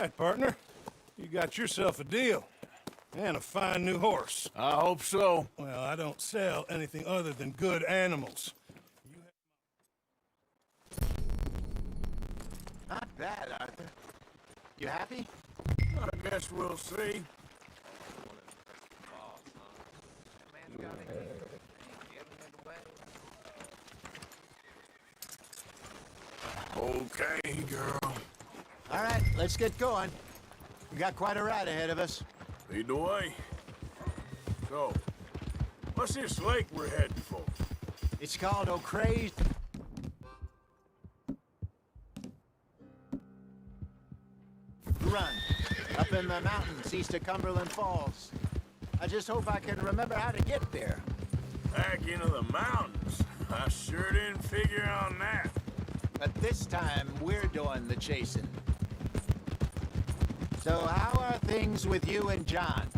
right, partner. You got yourself a deal. And a fine new horse. I hope so. Well, I don't sell anything other than good animals. Not bad, Arthur. You happy? I guess we'll see. Okay, girl. All right, let's get going. We got quite a ride ahead of us. Lead the way. So, what's this lake we're heading for? It's called O'Craze. Run. Up in the mountains east of Cumberland Falls. I just hope I can remember how to get there. Back into the mountains? I sure didn't figure on that. But this time, we're doing the chasing. So how are things with you and John?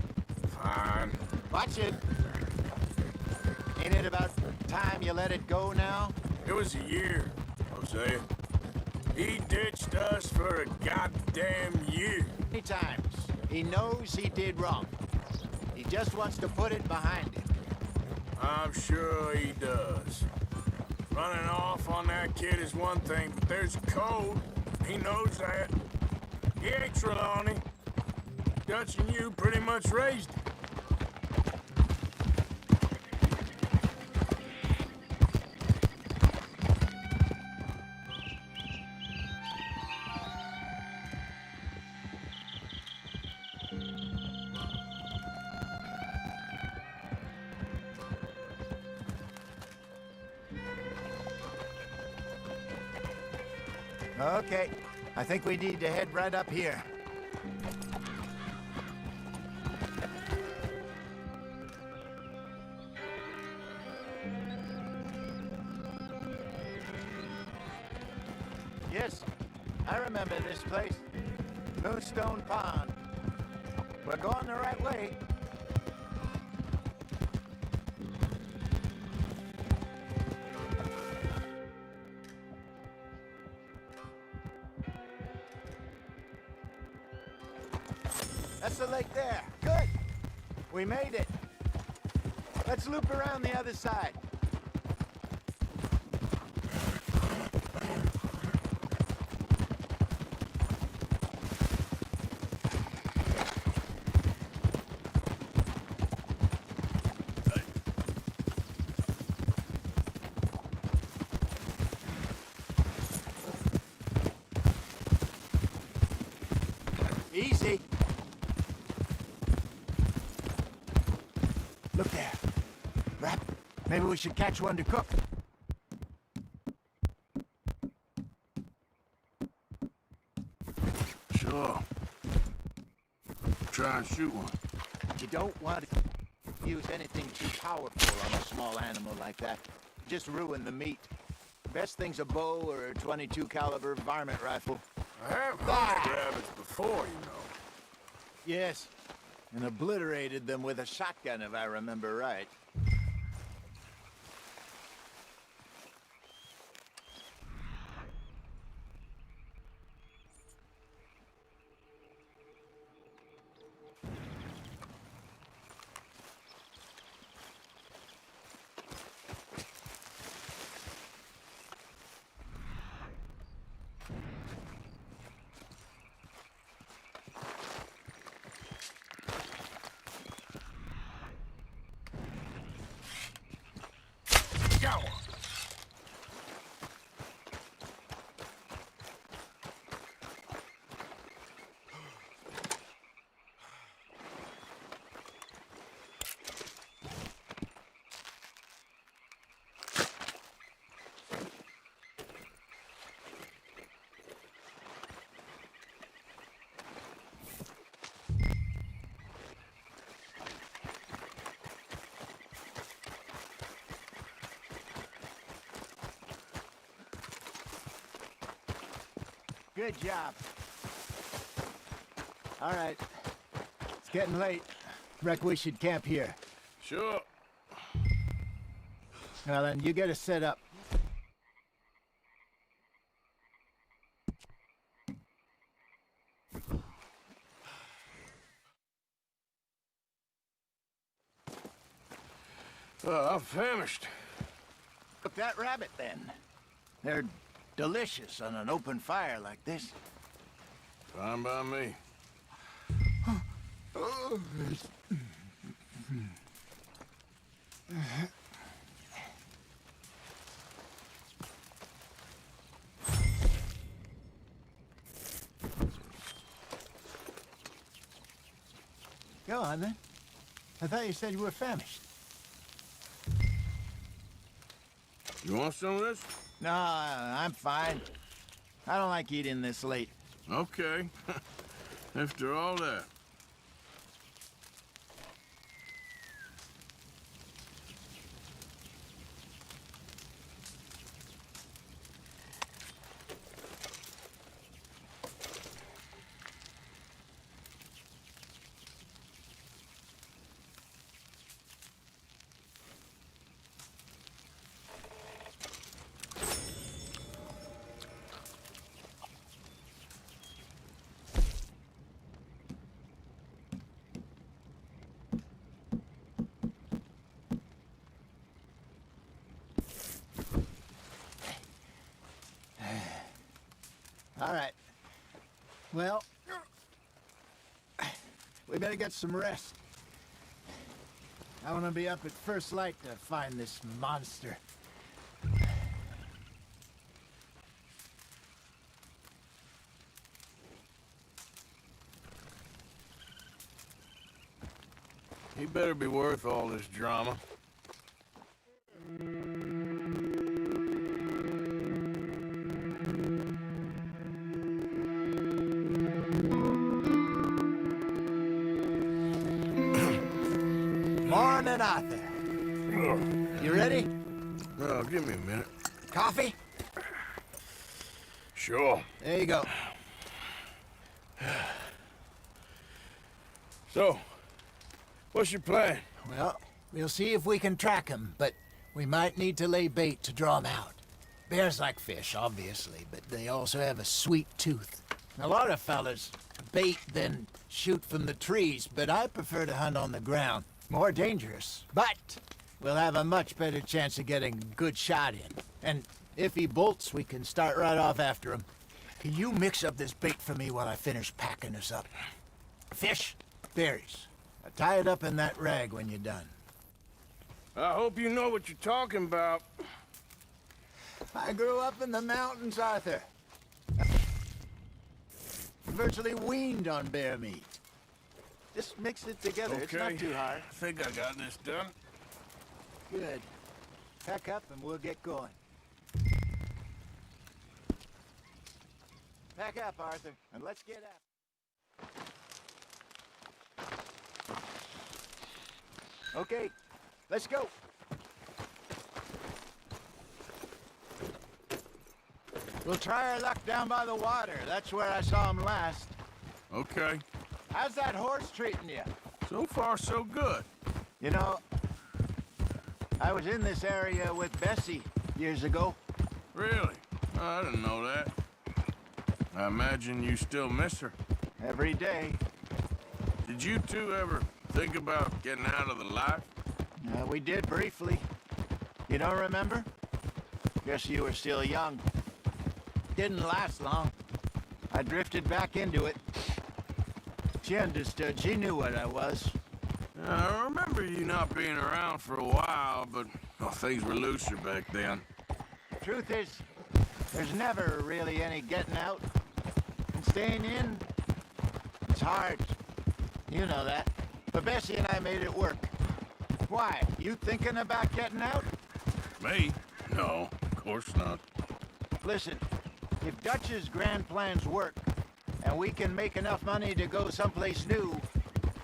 Fine. Watch it. Ain't it about time you let it go now? It was a year, Hosea. He ditched us for a goddamn year. Many times. He knows he did wrong. He just wants to put it behind him. I'm sure he does. Running off on that kid is one thing, but there's a code. He knows that. He ain't Trelawney. Dutch and you pretty much raised him. Okay, I think we need to head right up here. Yes, I remember this place. Moonstone Pond. We're going the right way. That's the lake there. Good. We made it. Let's loop around the other side. Easy. Look there. Rap, maybe we should catch one to cook. Sure. Try and shoot one. You don't want to use anything too powerful on a small animal like that. Just ruin the meat. Best thing's a bow or a .22 caliber varmint rifle. I have hunted rabbits before, you know. Yes, and obliterated them with a shotgun, if I remember right. Good job. All right. It's getting late. Reckon we should camp here. Sure. Well, then, you get us set up. I'm famished. Cook that rabbit, then. They're delicious on an open fire like this. Fine by me. Go on, then. I thought you said you were famished. You want some of this? No, I'm fine. I don't like eating this late. Okay. After all that. All right. Well, we better get some rest. I want to be up at first light to find this monster. He better be worth all this drama. Morning, Arthur. You ready? Well, give me a minute. Coffee? Sure. There you go. So, what's your plan? Well, we'll see if we can track him, but we might need to lay bait to draw him out. Bears like fish, obviously, but they also have a sweet tooth. A lot of fellas bait then shoot from the trees, but I prefer to hunt on the ground. More dangerous, but we'll have a much better chance of getting a good shot in. And if he bolts, we can start right off after him. Can you mix up this bait for me while I finish packing this up? Fish, berries. Tie it up in that rag when you're done. I hope you know what you're talking about. I grew up in the mountains, Arthur. Virtually weaned on bear meat. Just mix it together. Okay. It's not too hard. I think I got this done. Good. Pack up and we'll get going. Pack up, Arthur, and let's get up. Okay, let's go. We'll try our luck down by the water. That's where I saw him last. Okay. How's that horse treating you? So far, so good. You know, I was in this area with Bessie years ago. Really? Oh, I didn't know that. I imagine you still miss her. Every day. Did you two ever think about getting out of the life? We did briefly. You don't remember? Guess you were still young. Didn't last long. I drifted back into it. She understood. She knew what I was. I remember you not being around for a while, but things were looser back then. Truth is, there's never really any getting out. And staying in, it's hard. You know that. But Bessie and I made it work. Why? You thinking about getting out? Me? No, of course not. Listen, if Dutch's grand plans work, and we can make enough money to go someplace new,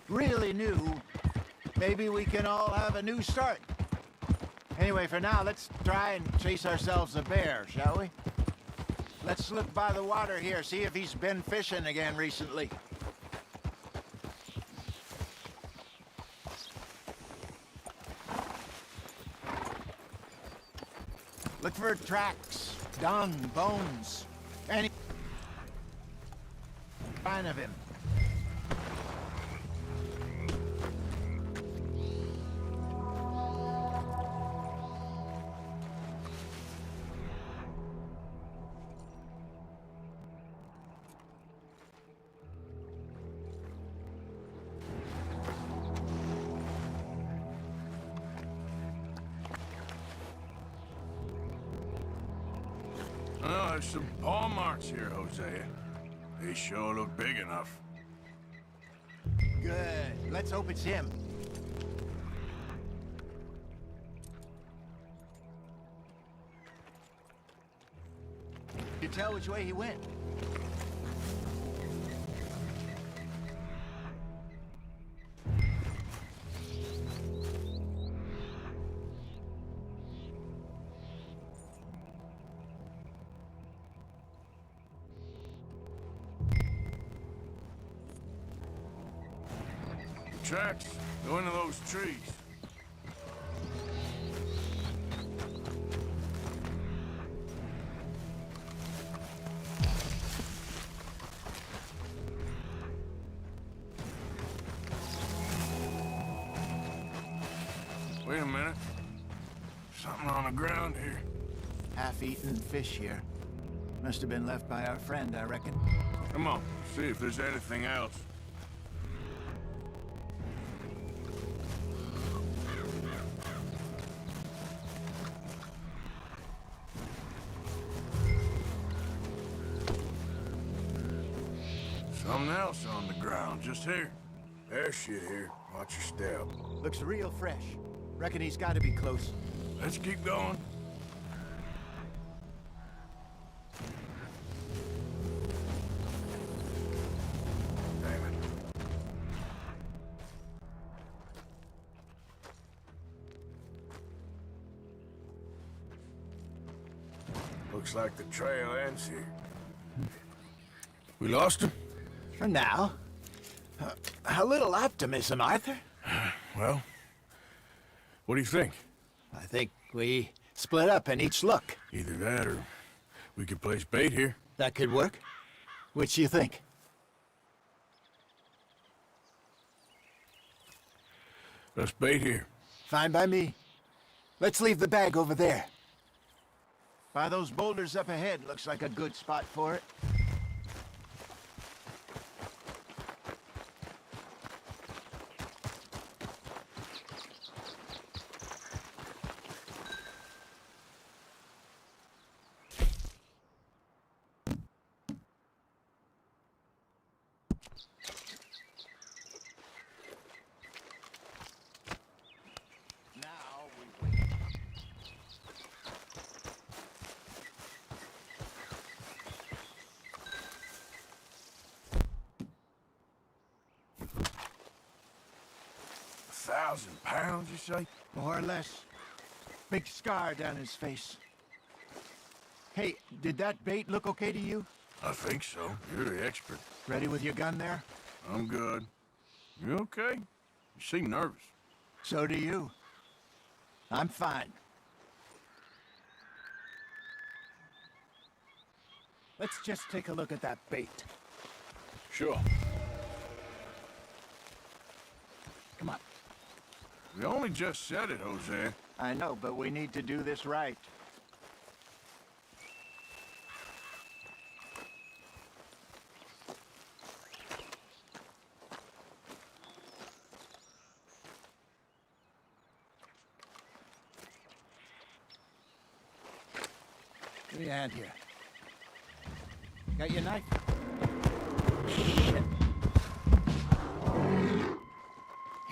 really new, maybe we can all have a new start. Anyway, for now, let's try and chase ourselves a bear, shall we? Let's look by the water here, see if he's been fishing again recently. Look for tracks, dung, bones, any sign of him. there's some paw marks here, Hosea. They sure look big enough. Good. Let's hope it's him. You tell which way he went? Tracks. Go into those trees. Wait a minute. Something on the ground here. Half-eaten fish here. Must have been left by our friend, I reckon. Come on, see if there's anything else. Something else on the ground, just here. There's shit here. Watch your step. Looks real fresh. Reckon he's got to be close. Let's keep going. Damn it. Looks like the trail ends here. We lost him? For now. A little optimism, Arthur. Well, what do you think? I think we split up and each look. Either that or we could place bait here. That could work. Which do you think? Let's bait here. Fine by me. Let's leave the bag over there. By those boulders up ahead, looks like a good spot for it. £1,000, you say? More or less. Big scar down his face. Hey, did that bait look okay to you? I think so. You're the expert. Ready with your gun there? I'm good. You okay? You seem nervous. So do you. I'm fine. Let's just take a look at that bait. Sure. Come on. We only just said it, Jose. I know, but we need to do this right. Give me a hand here. Got your knife? Shit.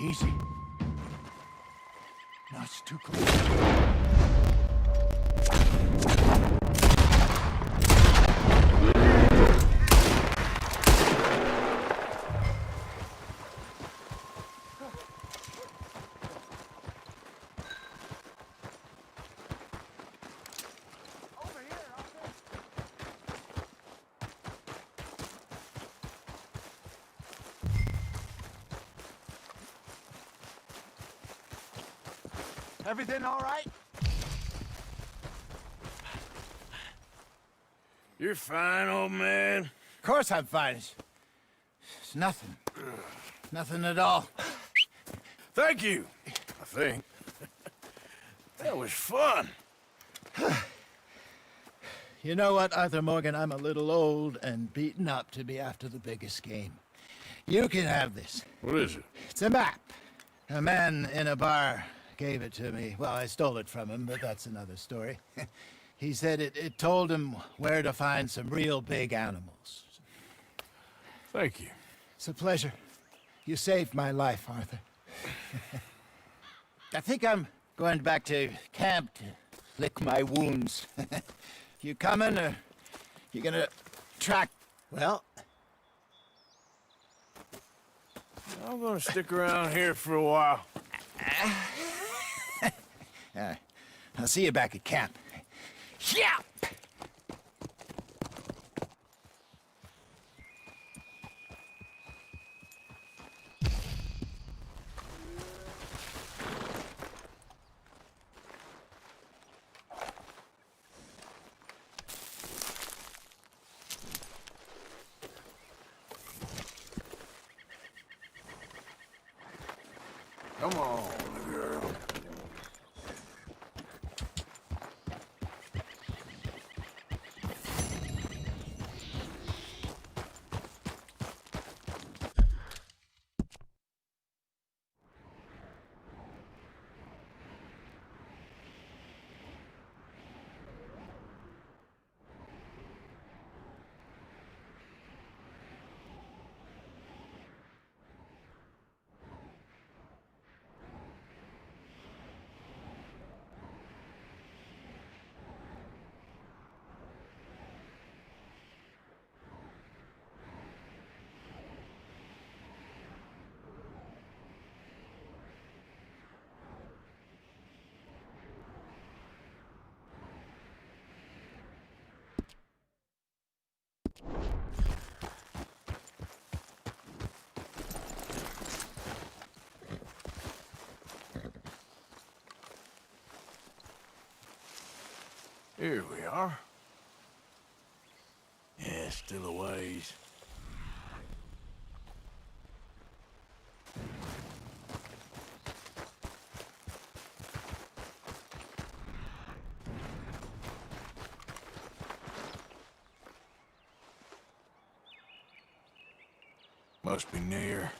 Easy. No, it's too close. Everything all right? You're fine, old man. Of course I'm fine. It's nothing. Nothing at all. Thank you, I think. That was fun. You know what, Arthur Morgan? I'm a little old and beaten up to be after the biggest game. You can have this. What is it? It's a map. A man in a bar gave it to me. Well, I stole it from him, but that's another story. He said it told him where to find some real big animals. Thank you. It's a pleasure. You saved my life, Arthur. I think I'm going back to camp to lick my wounds. You coming, or you gonna track? Well, I'm gonna stick around here for a while. I'll see you back at camp. Yeah! Come on, girl. Here we are. Yeah, still a ways. Must be near.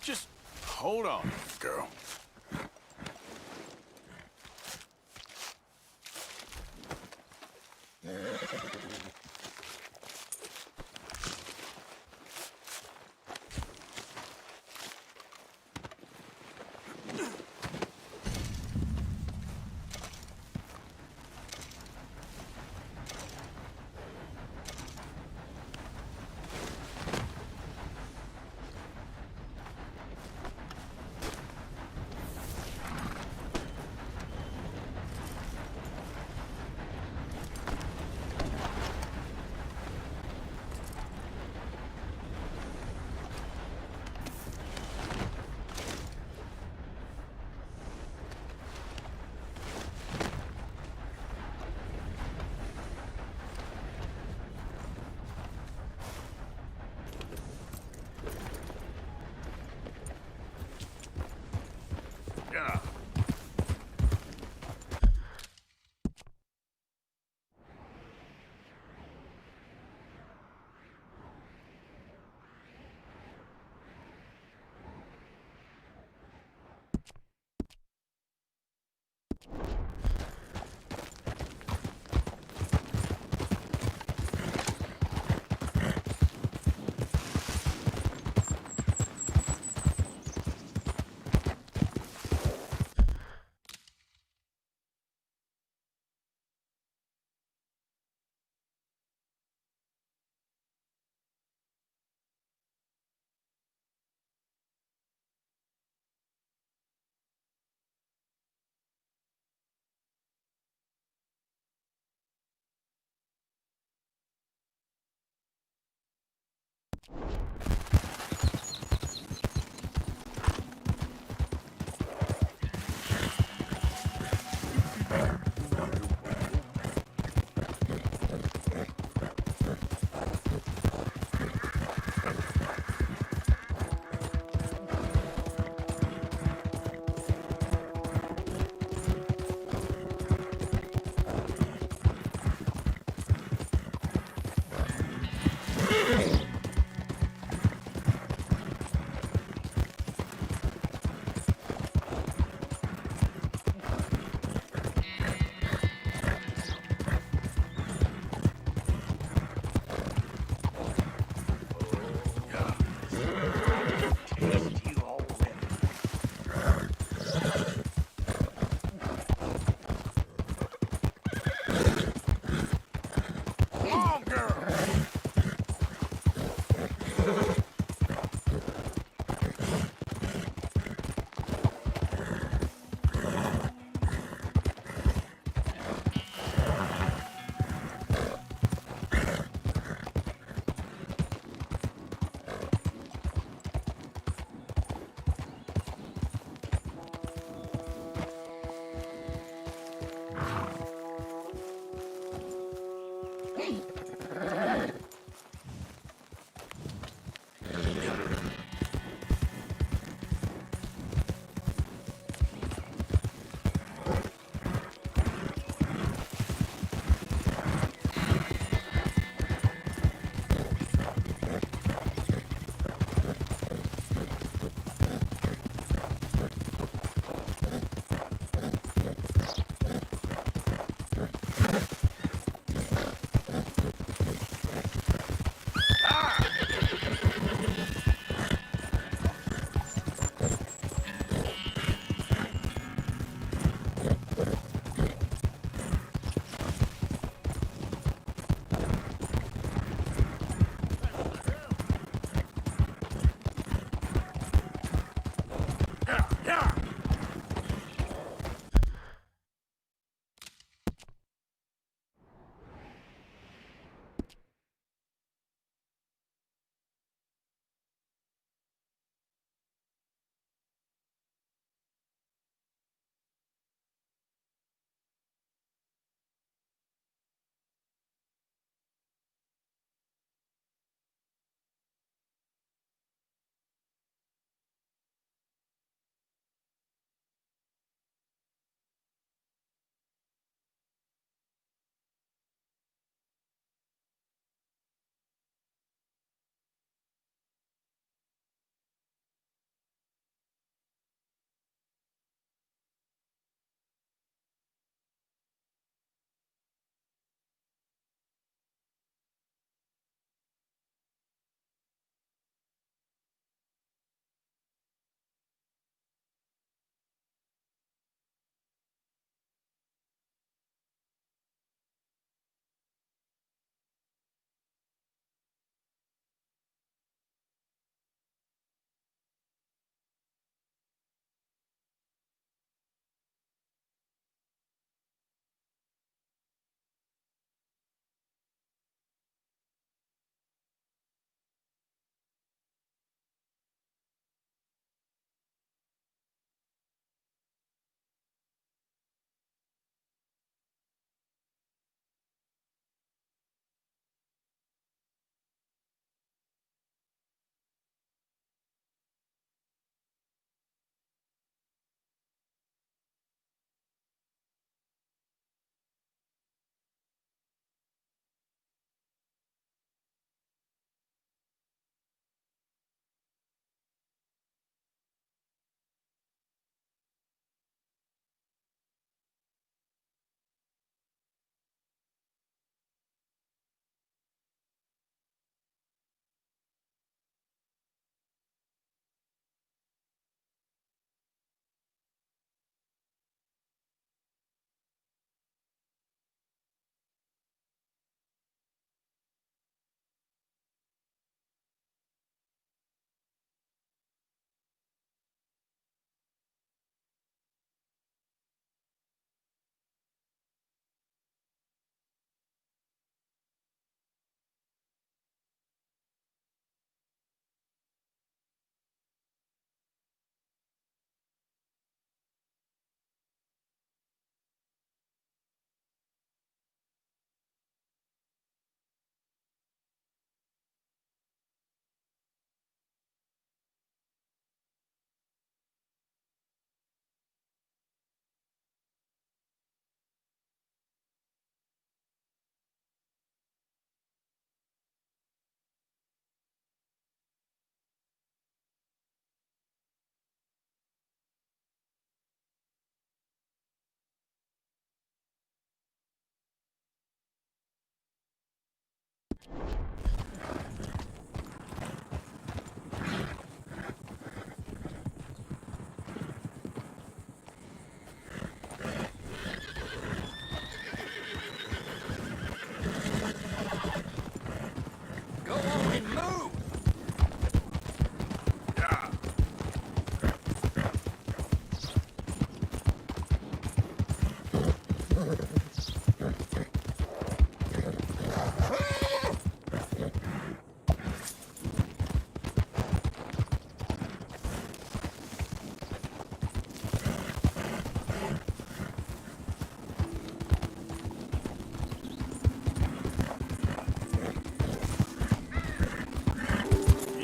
Just hold on, girl.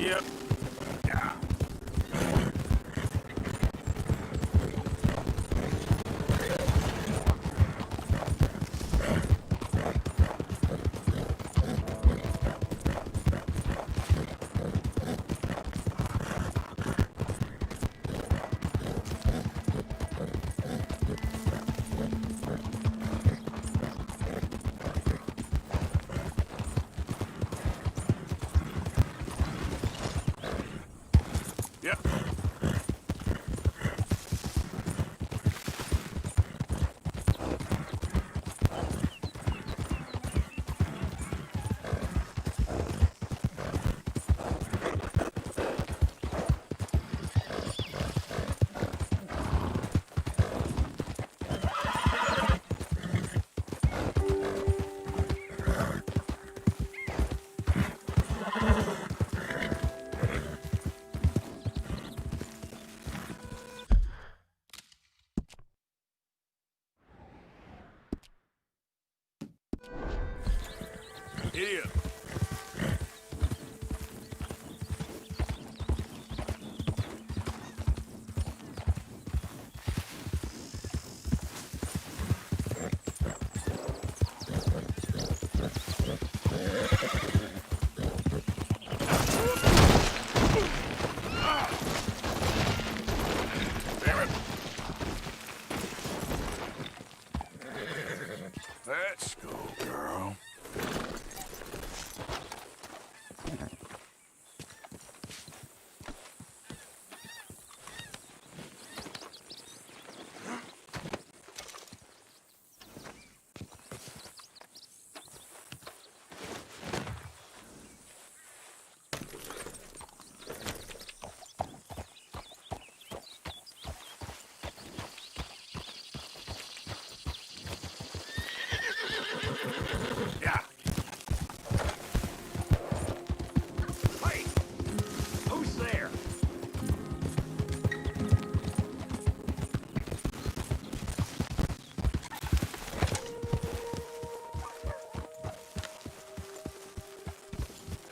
Yep. Yeah. Yep. Here. Let's go, girl. Yeah. Hey! Who's there?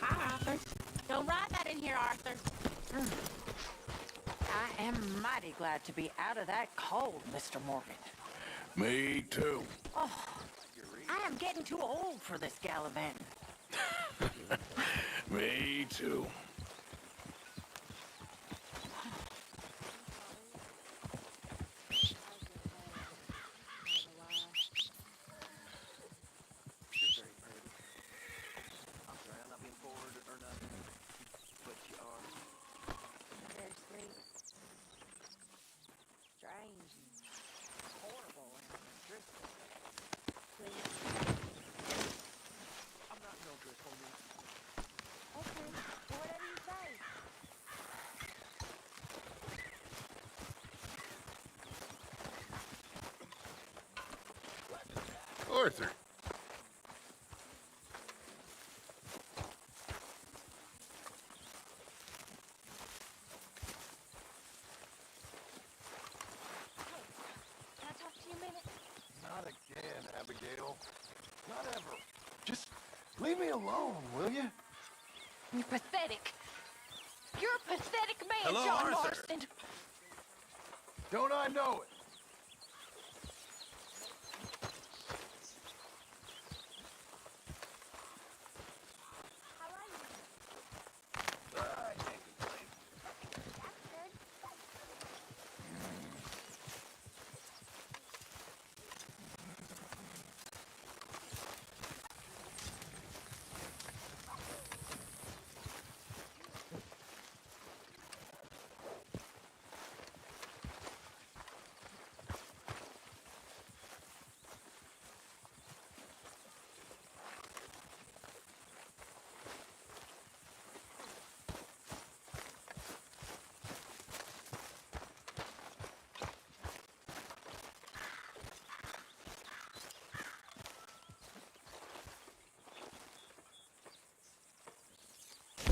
Hi, Arthur. Don't ride that in here, Arthur. I am mighty glad to be out of that cold, Mr. Morgan. Me too. Oh, I am getting too old for this gallivanting. Me too. Very sweet. Strange and horrible and drifting. I'm not no drift on you. Okay, whatever you say. Arthur. Can I talk to you a minute? Not again, Abigail. Not ever. Just leave me alone, will you? You're pathetic. You're a pathetic man, Hello, John Arthur. Marston. Don't I know it?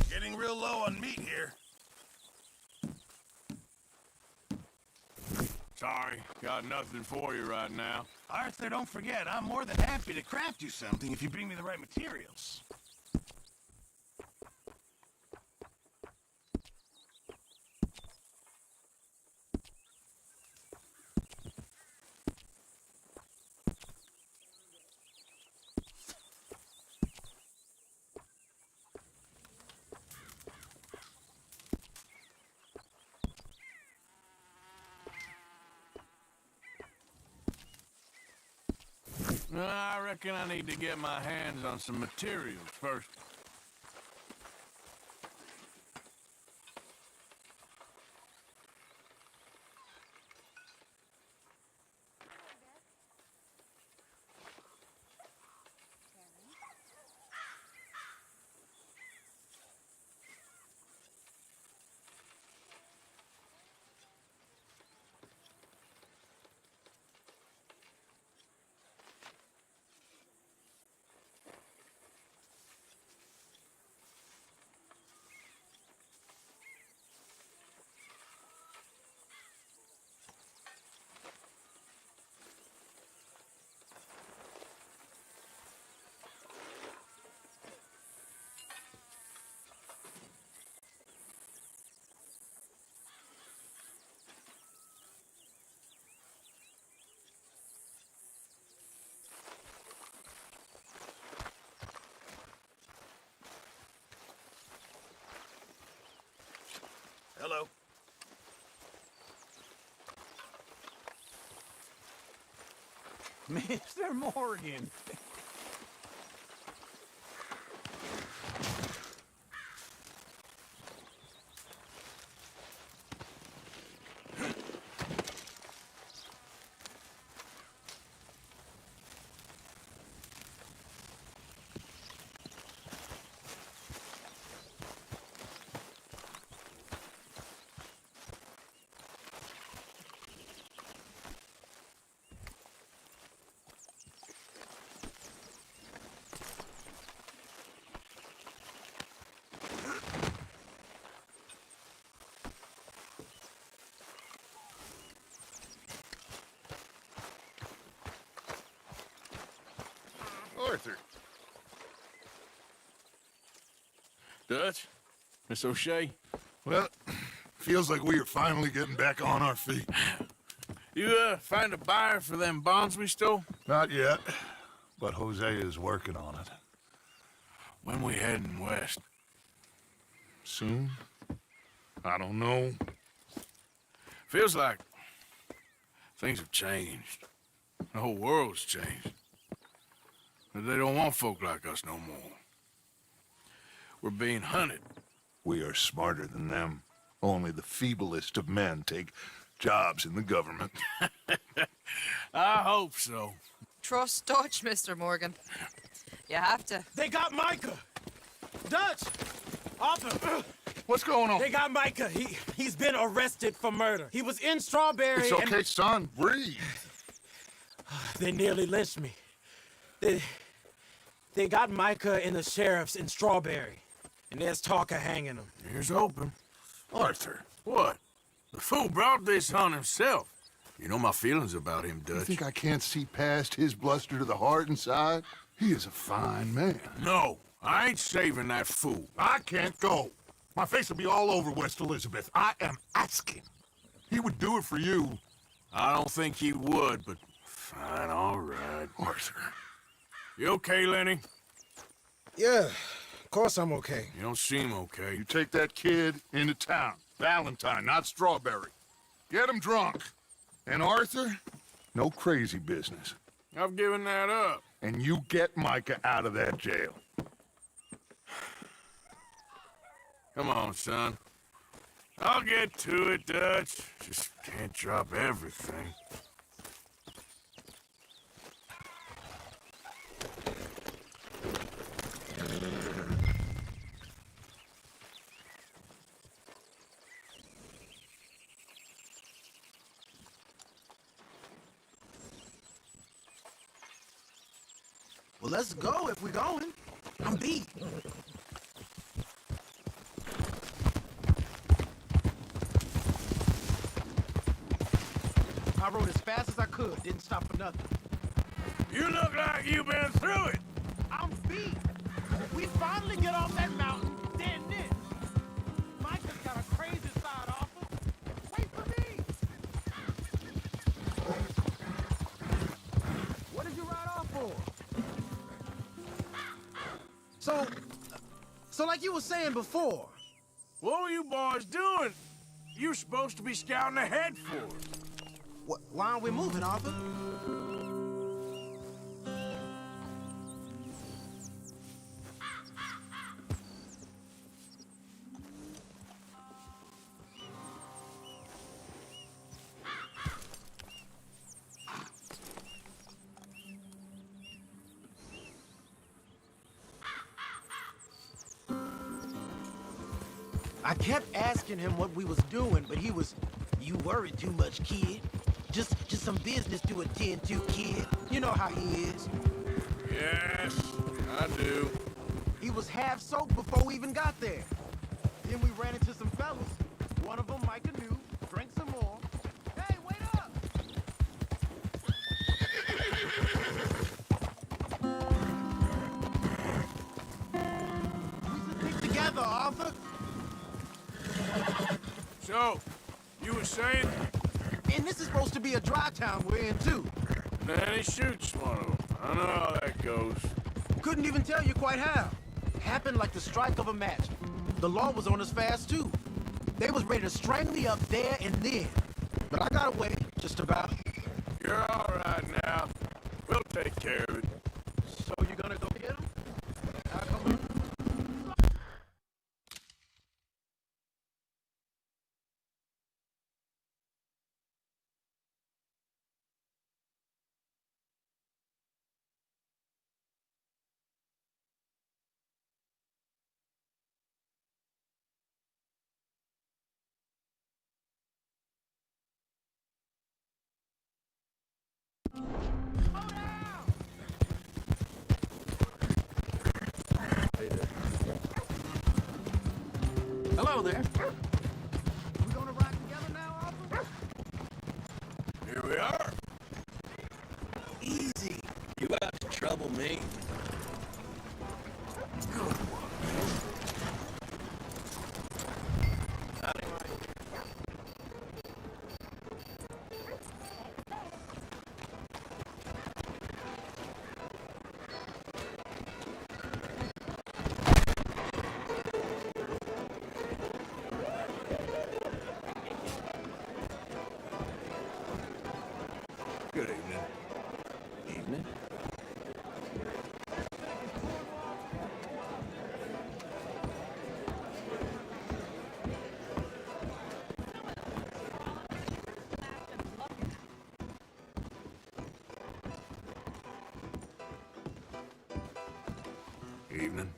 Getting real low on meat here. Sorry, got nothing for you right now. Arthur, don't forget, I'm more than happy to craft you something if you bring me the right materials. I reckon I need to get my hands on some materials first. Hello. Mr. Morgan. Arthur. Dutch? Miss O'Shea? Well, feels like we are finally getting back on our feet. You, find a buyer for them bonds we stole? Not yet, but Jose is working on it. When we heading west? Soon? I don't know. Feels like things have changed. The whole world's changed. But they don't want folk like us no more. We're being hunted. We are smarter than them. Only the feeblest of men take jobs in the government. I hope so. Trust Dutch, Mr. Morgan. You have to. They got Micah! Dutch! Arthur! What's going on? They got Micah. He's been arrested for murder. He was in Strawberry. It's okay, son. Breathe. They nearly lynched me. They got Micah and the sheriffs in Strawberry. And there's talk of hanging him. Here's hoping. Arthur, what? The fool brought this on himself. You know my feelings about him, Dutch. You think I can't see past his bluster to the heart inside? He is a fine man. No, I ain't saving that fool. I can't go. My face will be all over West Elizabeth. I am asking. He would do it for you. I don't think he would, but fine, all right. Arthur. You okay, Lenny? Yeah, of course I'm okay. You don't seem okay. You take that kid into town. Valentine, not Strawberry. Get him drunk. And Arthur, no crazy business. I've given that up. And you get Micah out of that jail. Come on, son. I'll get to it, Dutch. Just can't drop everything. Well, let's go if we're going. I'm beat. I rode as fast as I could, didn't stop for nothing. You look like you've been through it. I'm beat. We finally get off that mountain, then this. Micah's got a crazy side offer. Wait for me. What did you ride off for? So like you were saying before. What were you boys doing? You were supposed to be scouting ahead for us. Why aren't we moving, Arthur? I kept asking him what we was doing, but he was, "You worry too much, kid. Just some business to attend to, kid. You know how he is." Yes, I do. He was half soaked before we even got there. Then we ran into some fellas. One of them, Micah knew, drank some more. Hey, wait up! We should stick together, Arthur. So, you were saying? And this is supposed to be a dry town we're in, too. Man, he shoots one of them. I know how that goes. Couldn't even tell you quite how. Happened like the strike of a match. The law was on us fast, too. They was ready to strangle me up there and then. But I got away, just about. You're all right now. We'll take care of it. So you gonna go get him? How come? Hello there. We gonna ride together now, Arthur? Here we are. Easy. You out to trouble me. Good evening. Evening. Evening.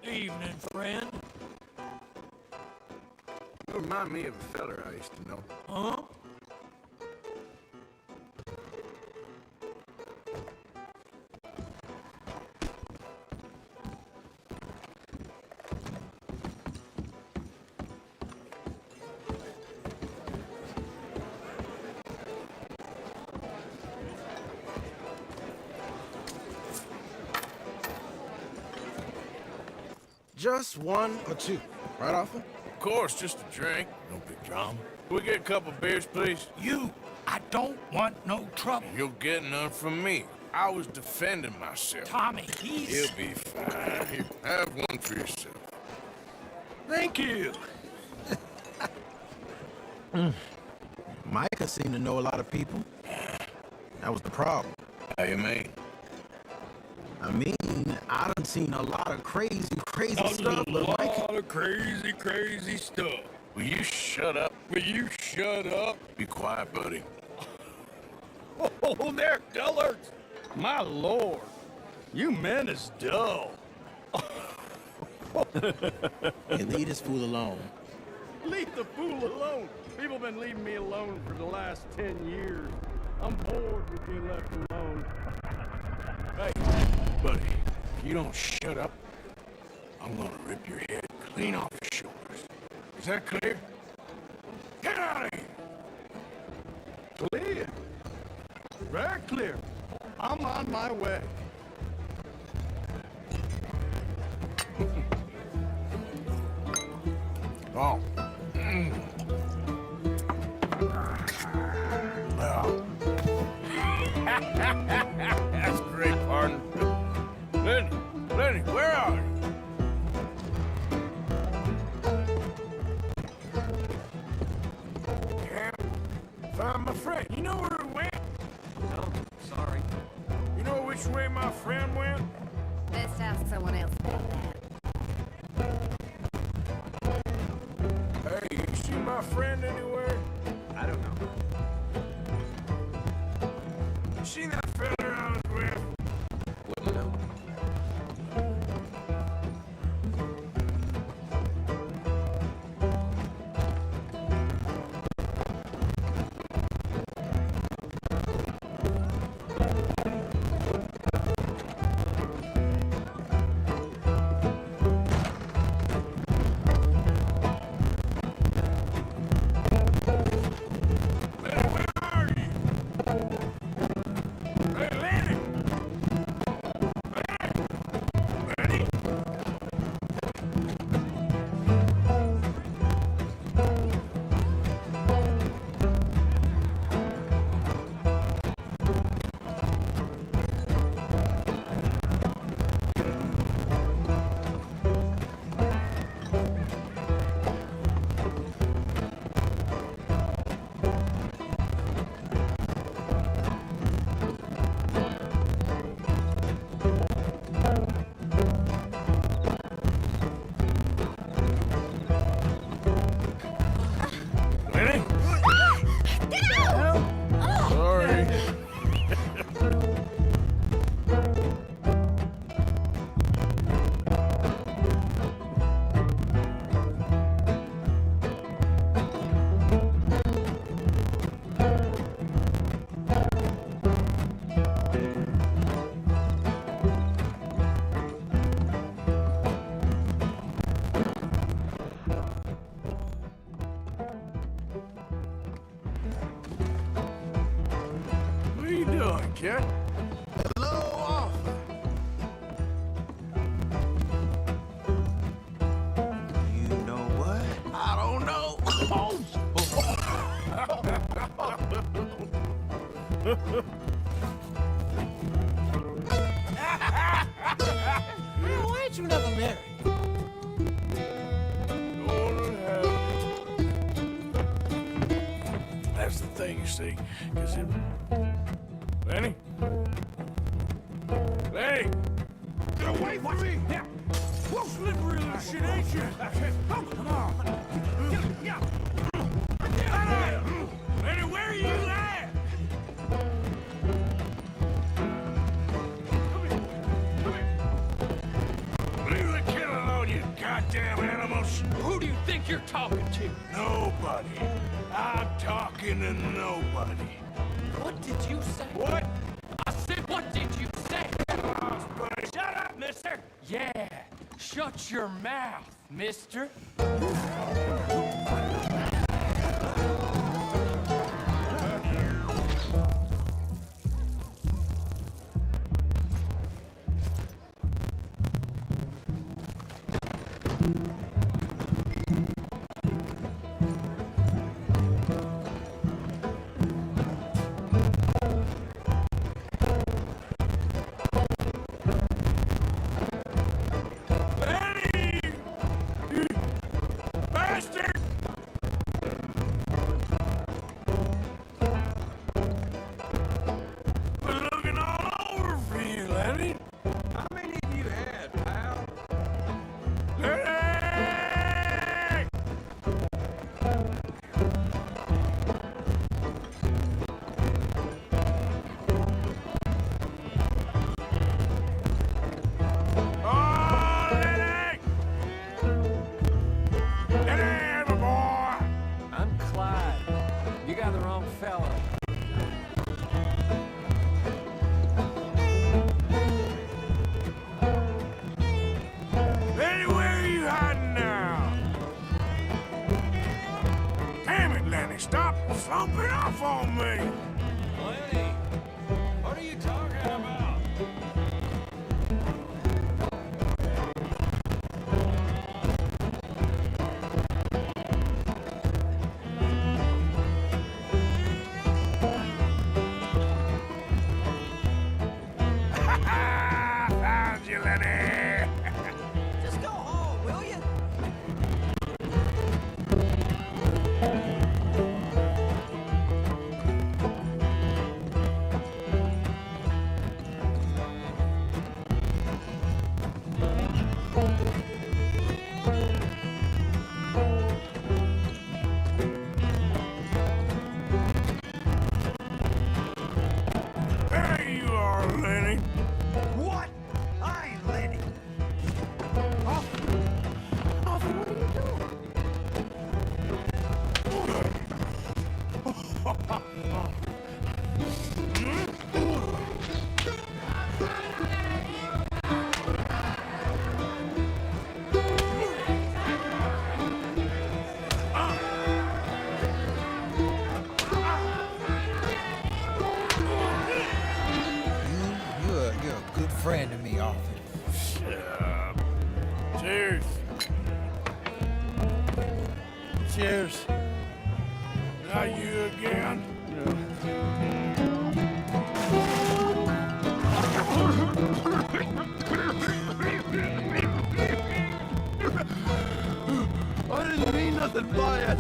Evening, friend. You remind me of a feller I used to know. Huh? Just one or two, right, Arthur? Of course, just a drink. No big drama. Can we get a couple beers, please? I don't want no trouble. You'll get none from me. I was defending myself. Tommy, he's... He'll be fine. Here, have one for yourself. Thank you. Micah seemed to know a lot of people. That was the problem. How you mean? I mean, I done seen a lot of crazy stuff, but Micah... of crazy stuff. Will you shut up? Will you shut up? Be quiet, buddy. Oh, they're dullards. My lord. You men is dull. Hey, leave this fool alone. Leave the fool alone. People been leaving me alone for the last 10 years. I'm bored with being left alone. Hey, buddy, if you don't shut up, I'm gonna rip your head clean off your shoulders. Is that clear? Get out of here! Clear. Very clear. I'm on my way. Oh. Well. That's great, partner. Lenny, where are you? Can't find my friend. You know where he went? No, sorry. You know which way my friend went? Best ask someone else about that. Hey, you see my friend anywhere? I don't know. You see that fella I was with? Wouldn't know. doing, kid? Hello, Arthur. You know what? I don't know. Man, why ain't you never married? That's the thing, you see. Because it... Lenny? Lenny! Get away from me! Yeah. Whoa, slippery little shit, ain't you? Oh, come on. Yeah. Lenny, where are you at? Leave the killing alone, you goddamn animals! Who do you think you're talking to? Nobody. I'm talking to nobody. What did you say? What? I said, what did you say? Shut up, mister! Yeah, shut your mouth, mister. Stop slumping off on me! Lenny, what are you talking about? Found you, Lenny! Just go home, will you? There you are, Lenny. What? I ain't Lenny. You're a good friend to me, Arthur. Shut up. Cheers. Cheers. Not you again? I didn't mean nothing by it.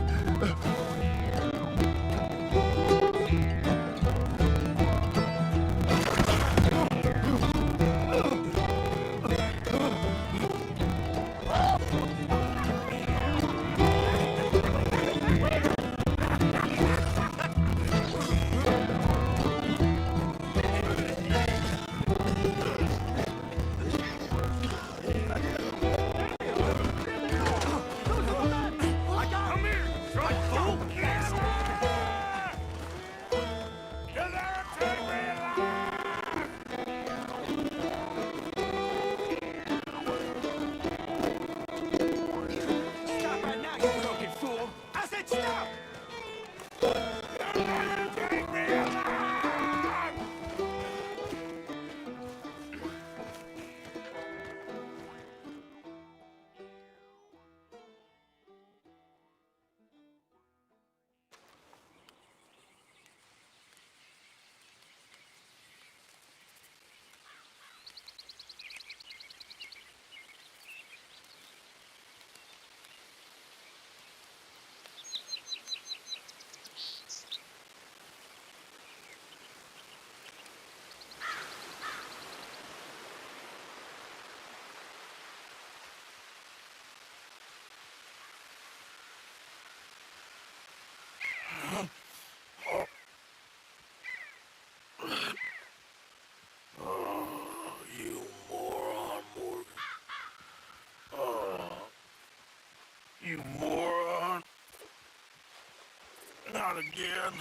Not again.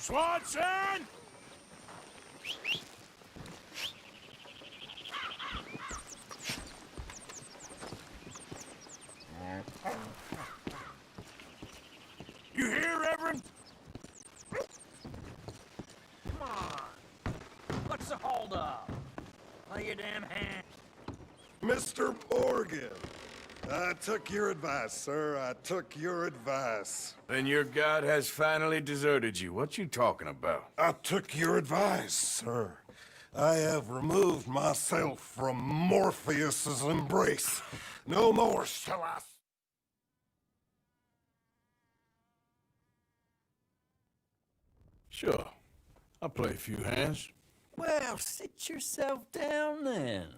Swanson! You hear, Reverend? Come on. What's the holdup? Lay your damn hand. Mr. Morgan, I took your advice, sir. I took your advice. Then your god has finally deserted you. What you talking about? I took your advice, sir. I have removed myself from Morpheus's embrace. No more shall I... Sure. I'll play a few hands. Well, sit yourself down then.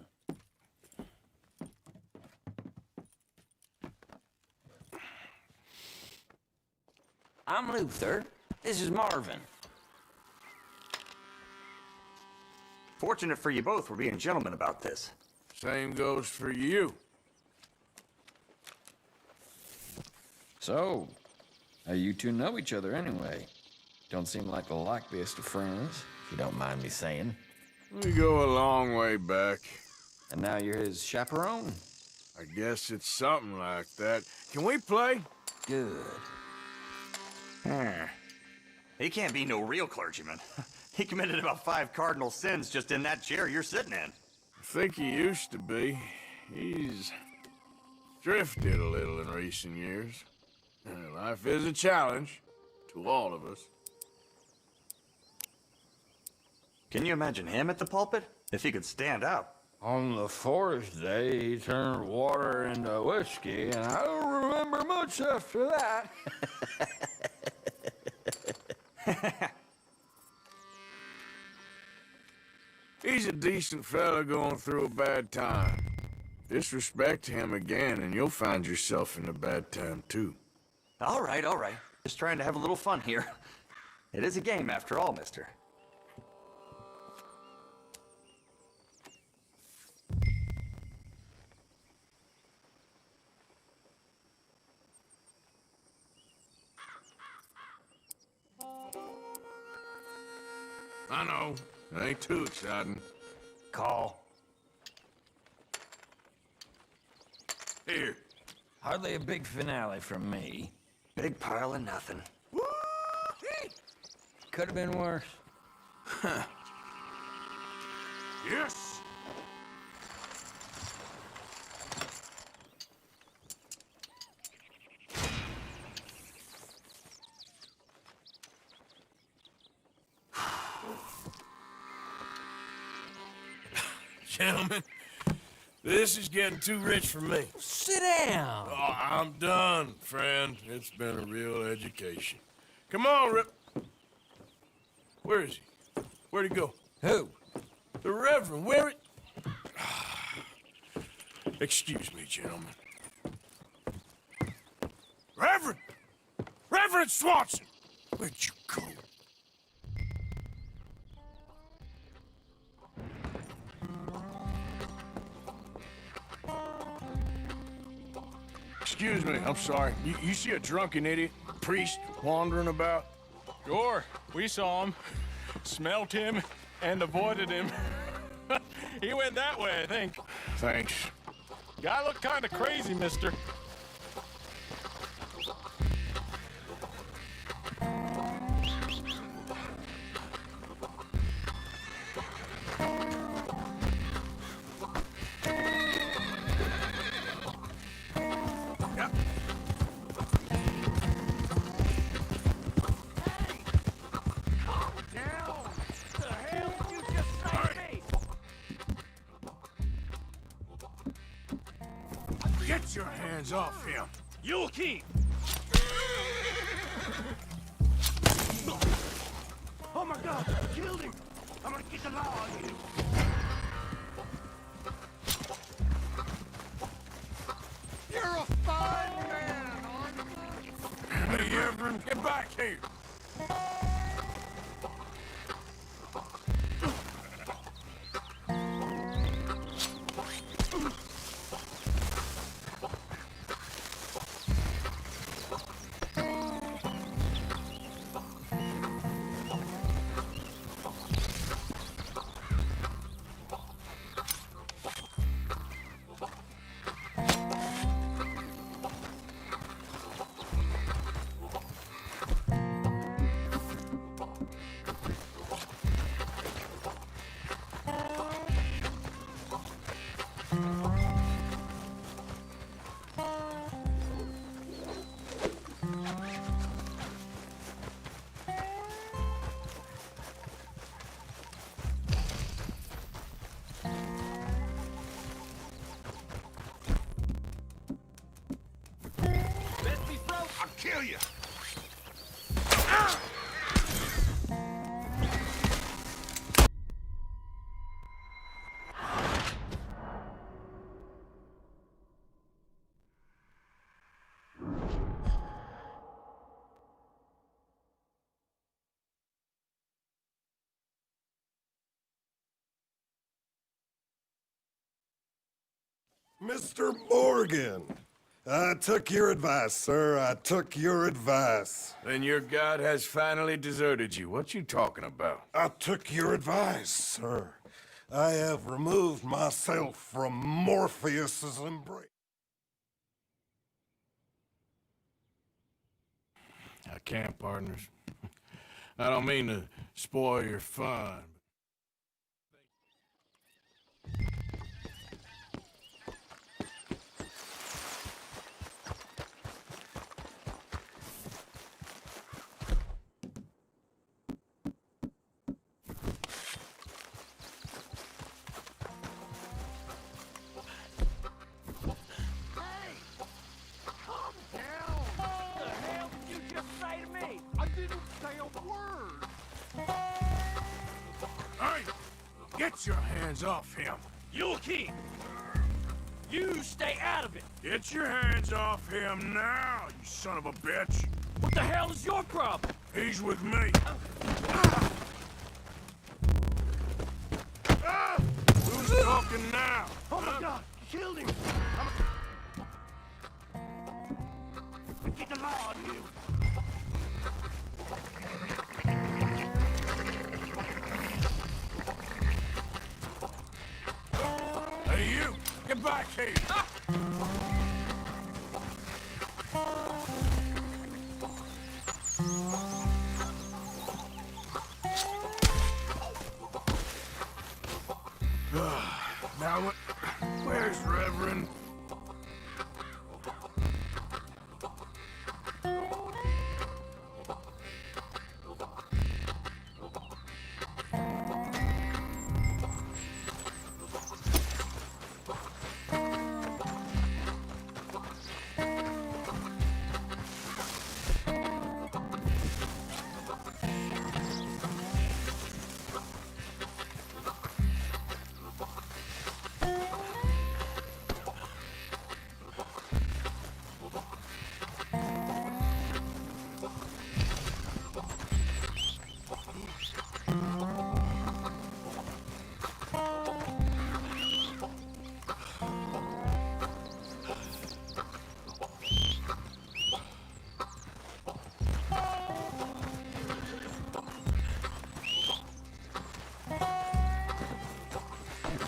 I'm Luther. This is Marvin. Fortunate for you both, we're being gentlemen about this. Same goes for you. So, how you two know each other anyway? Don't seem like the likeliest of friends, if you don't mind me saying. We go a long way back. And now you're his chaperone? I guess it's something like that. Can we play? Good. He can't be no real clergyman. He committed about 5 cardinal sins just in that chair you're sitting in. I think he used to be. He's drifted a little in recent years. Life is a challenge to all of us. Can you imagine him at the pulpit? If he could stand up. On the 4th day, he turned water into whiskey, and I don't remember much after that. He's a decent fella going through a bad time. Disrespect him again, and you'll find yourself in a bad time, too. All right, all right. Just trying to have a little fun here. It is a game, after all, mister. I know. It ain't too exciting. Call. Here. Hardly a big finale from me. Big pile of nothing. Could have been worse. Yes! Gentlemen, this is getting too rich for me. Sit down. Oh, I'm done, friend. It's been a real education. Come on, Rip. Where is he? Where'd he go? Who? The Reverend. Where it? Excuse me, gentlemen. Reverend! Reverend Swanson! Where'd you go? Excuse me, I'm sorry. You see a drunken idiot, priest, wandering about? Sure, we saw him, smelt him, and avoided him. He went that way, I think. Thanks. Guy looked kind of crazy, mister. Get your hands off him. You'll keep. Oh my God, you killed him. I'm gonna get the law on you. You're a fine man, aren't you? Hey, Everin, get back here. I'll kill you. Mr. Morgan, I took your advice, sir. I took your advice. Then your god has finally deserted you. What you talking about? I took your advice, sir. I have removed myself from Morpheus's embrace. I can't, partners. I don't mean to spoil your fun. Get your hands off him. You'll keep. You stay out of it. Get your hands off him now, you son of a bitch. What the hell is your problem? He's with me. Who's talking now? Oh my God, you killed him. Get the law on you. Hey, you! Get back here! Now, where's Reverend?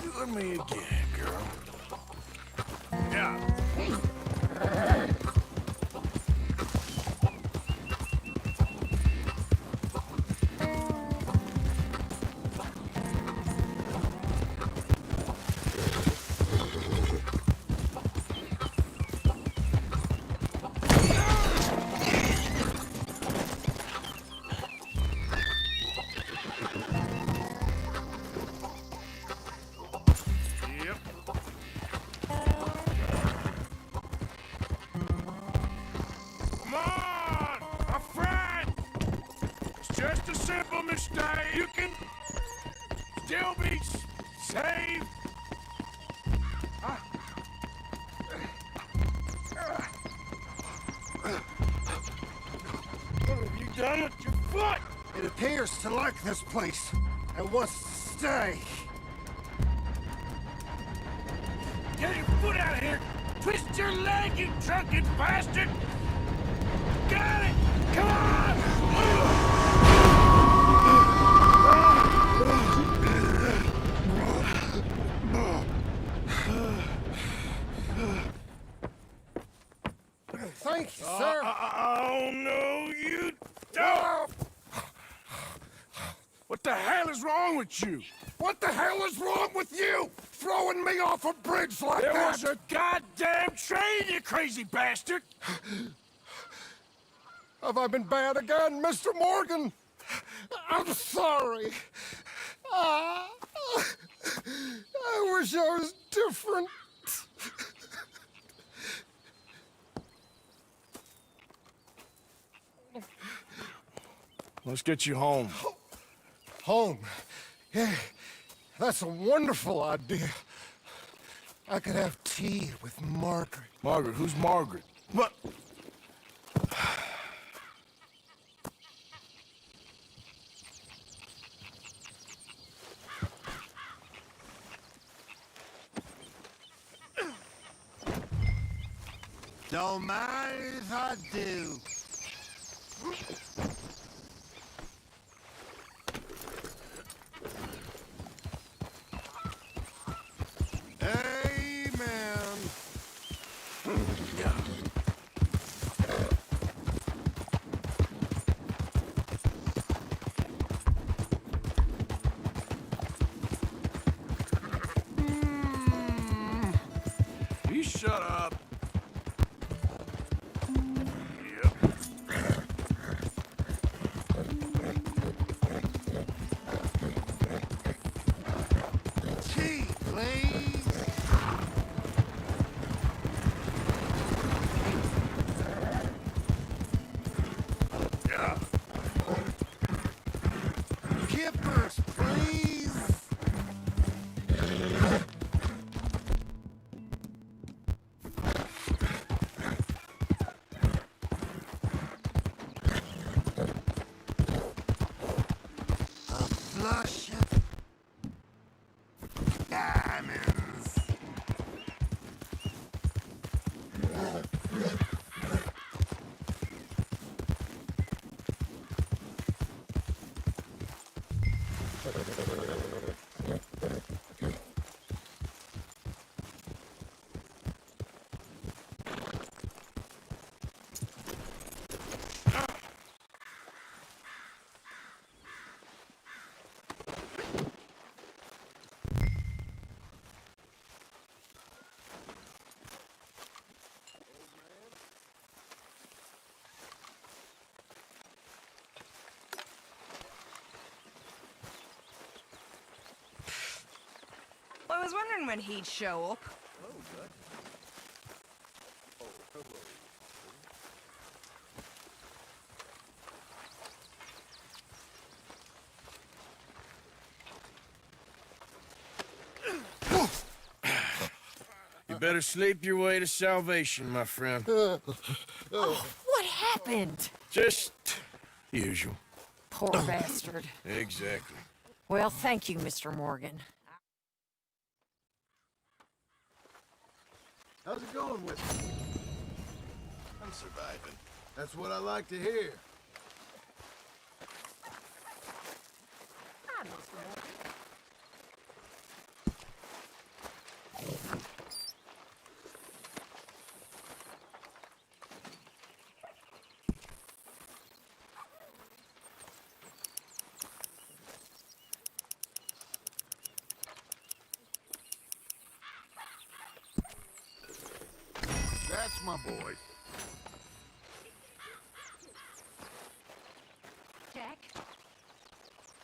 Do me again, girl. Yeah. You can still be saved. What have you done with your foot? It appears to like this place and wants to stay. Get your foot out of here! Twist your leg, you drunken bastard! Got it! Come on! Thank you, sir. Oh, no, you don't! What the hell is wrong with you? What the hell is wrong with you? Throwing me off a bridge like There that? was a goddamn train, you crazy bastard! Have I been bad again, Mr. Morgan? I'm sorry. I wish I was different. Let's get you home. Home? Yeah, that's a wonderful idea. I could have tea with Margaret. Margaret? Who's Margaret? What? Don't mind if I do. Amen. You shut up. Tea, please. Yeah. Kippers, please. A flush of diamonds. I was wondering when he'd show up. You better sleep your way to salvation, my friend. Oh, what happened? Just usual. Poor bastard. Exactly. Well, thank you, Mr. Morgan. How's it going with you? I'm surviving. That's what I like to hear. Hi, Mr. Morgan. That's my boy. Jack?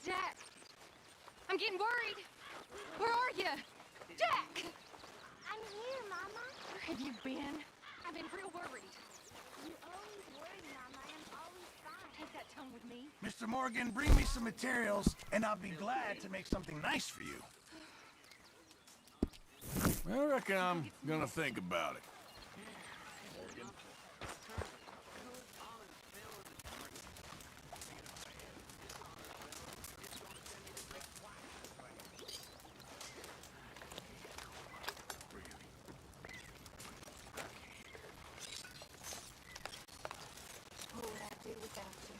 Jack! I'm getting worried. Where are you? Jack! I'm here, Mama. Where have you been? I've been real worried. You always worry, Mama. I'm always fine. Take that tongue with me. Mr. Morgan, bring me some materials, and I'll be glad to make something nice for you. I reckon I'm gonna think about it. What would I do without you?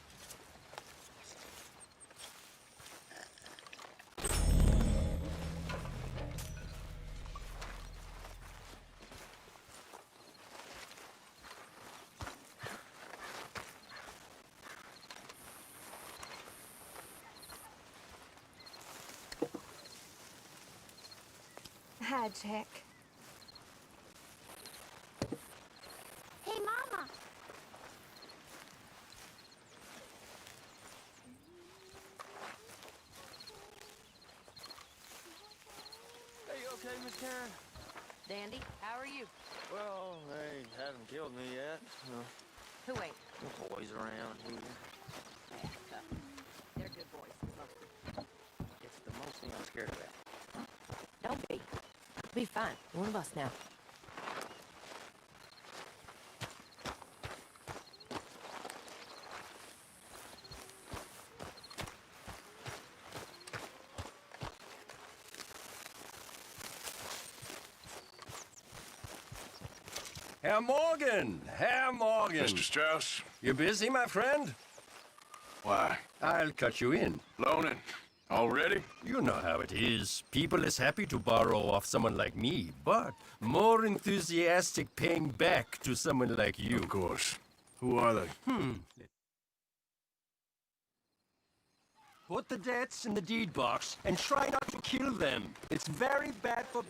Hi, Jack. Hey, Mama. Are you okay, Miss Karen? Dandy, how are you? Well, they haven't killed me yet. Who ain't? The boys around here. They're good boys. It's the most thing I'm scared about. Don't be. Be fine. One of us now. Herr Morgan! Herr Morgan! Mr. Strauss? You busy, my friend? Why? I'll cut you in. Loaning? Already? You know how it is. People is happy to borrow off someone like me, but more enthusiastic paying back to someone like you. Of course. Who are they? Put the debts in the deed box and try not to kill them. It's very bad for...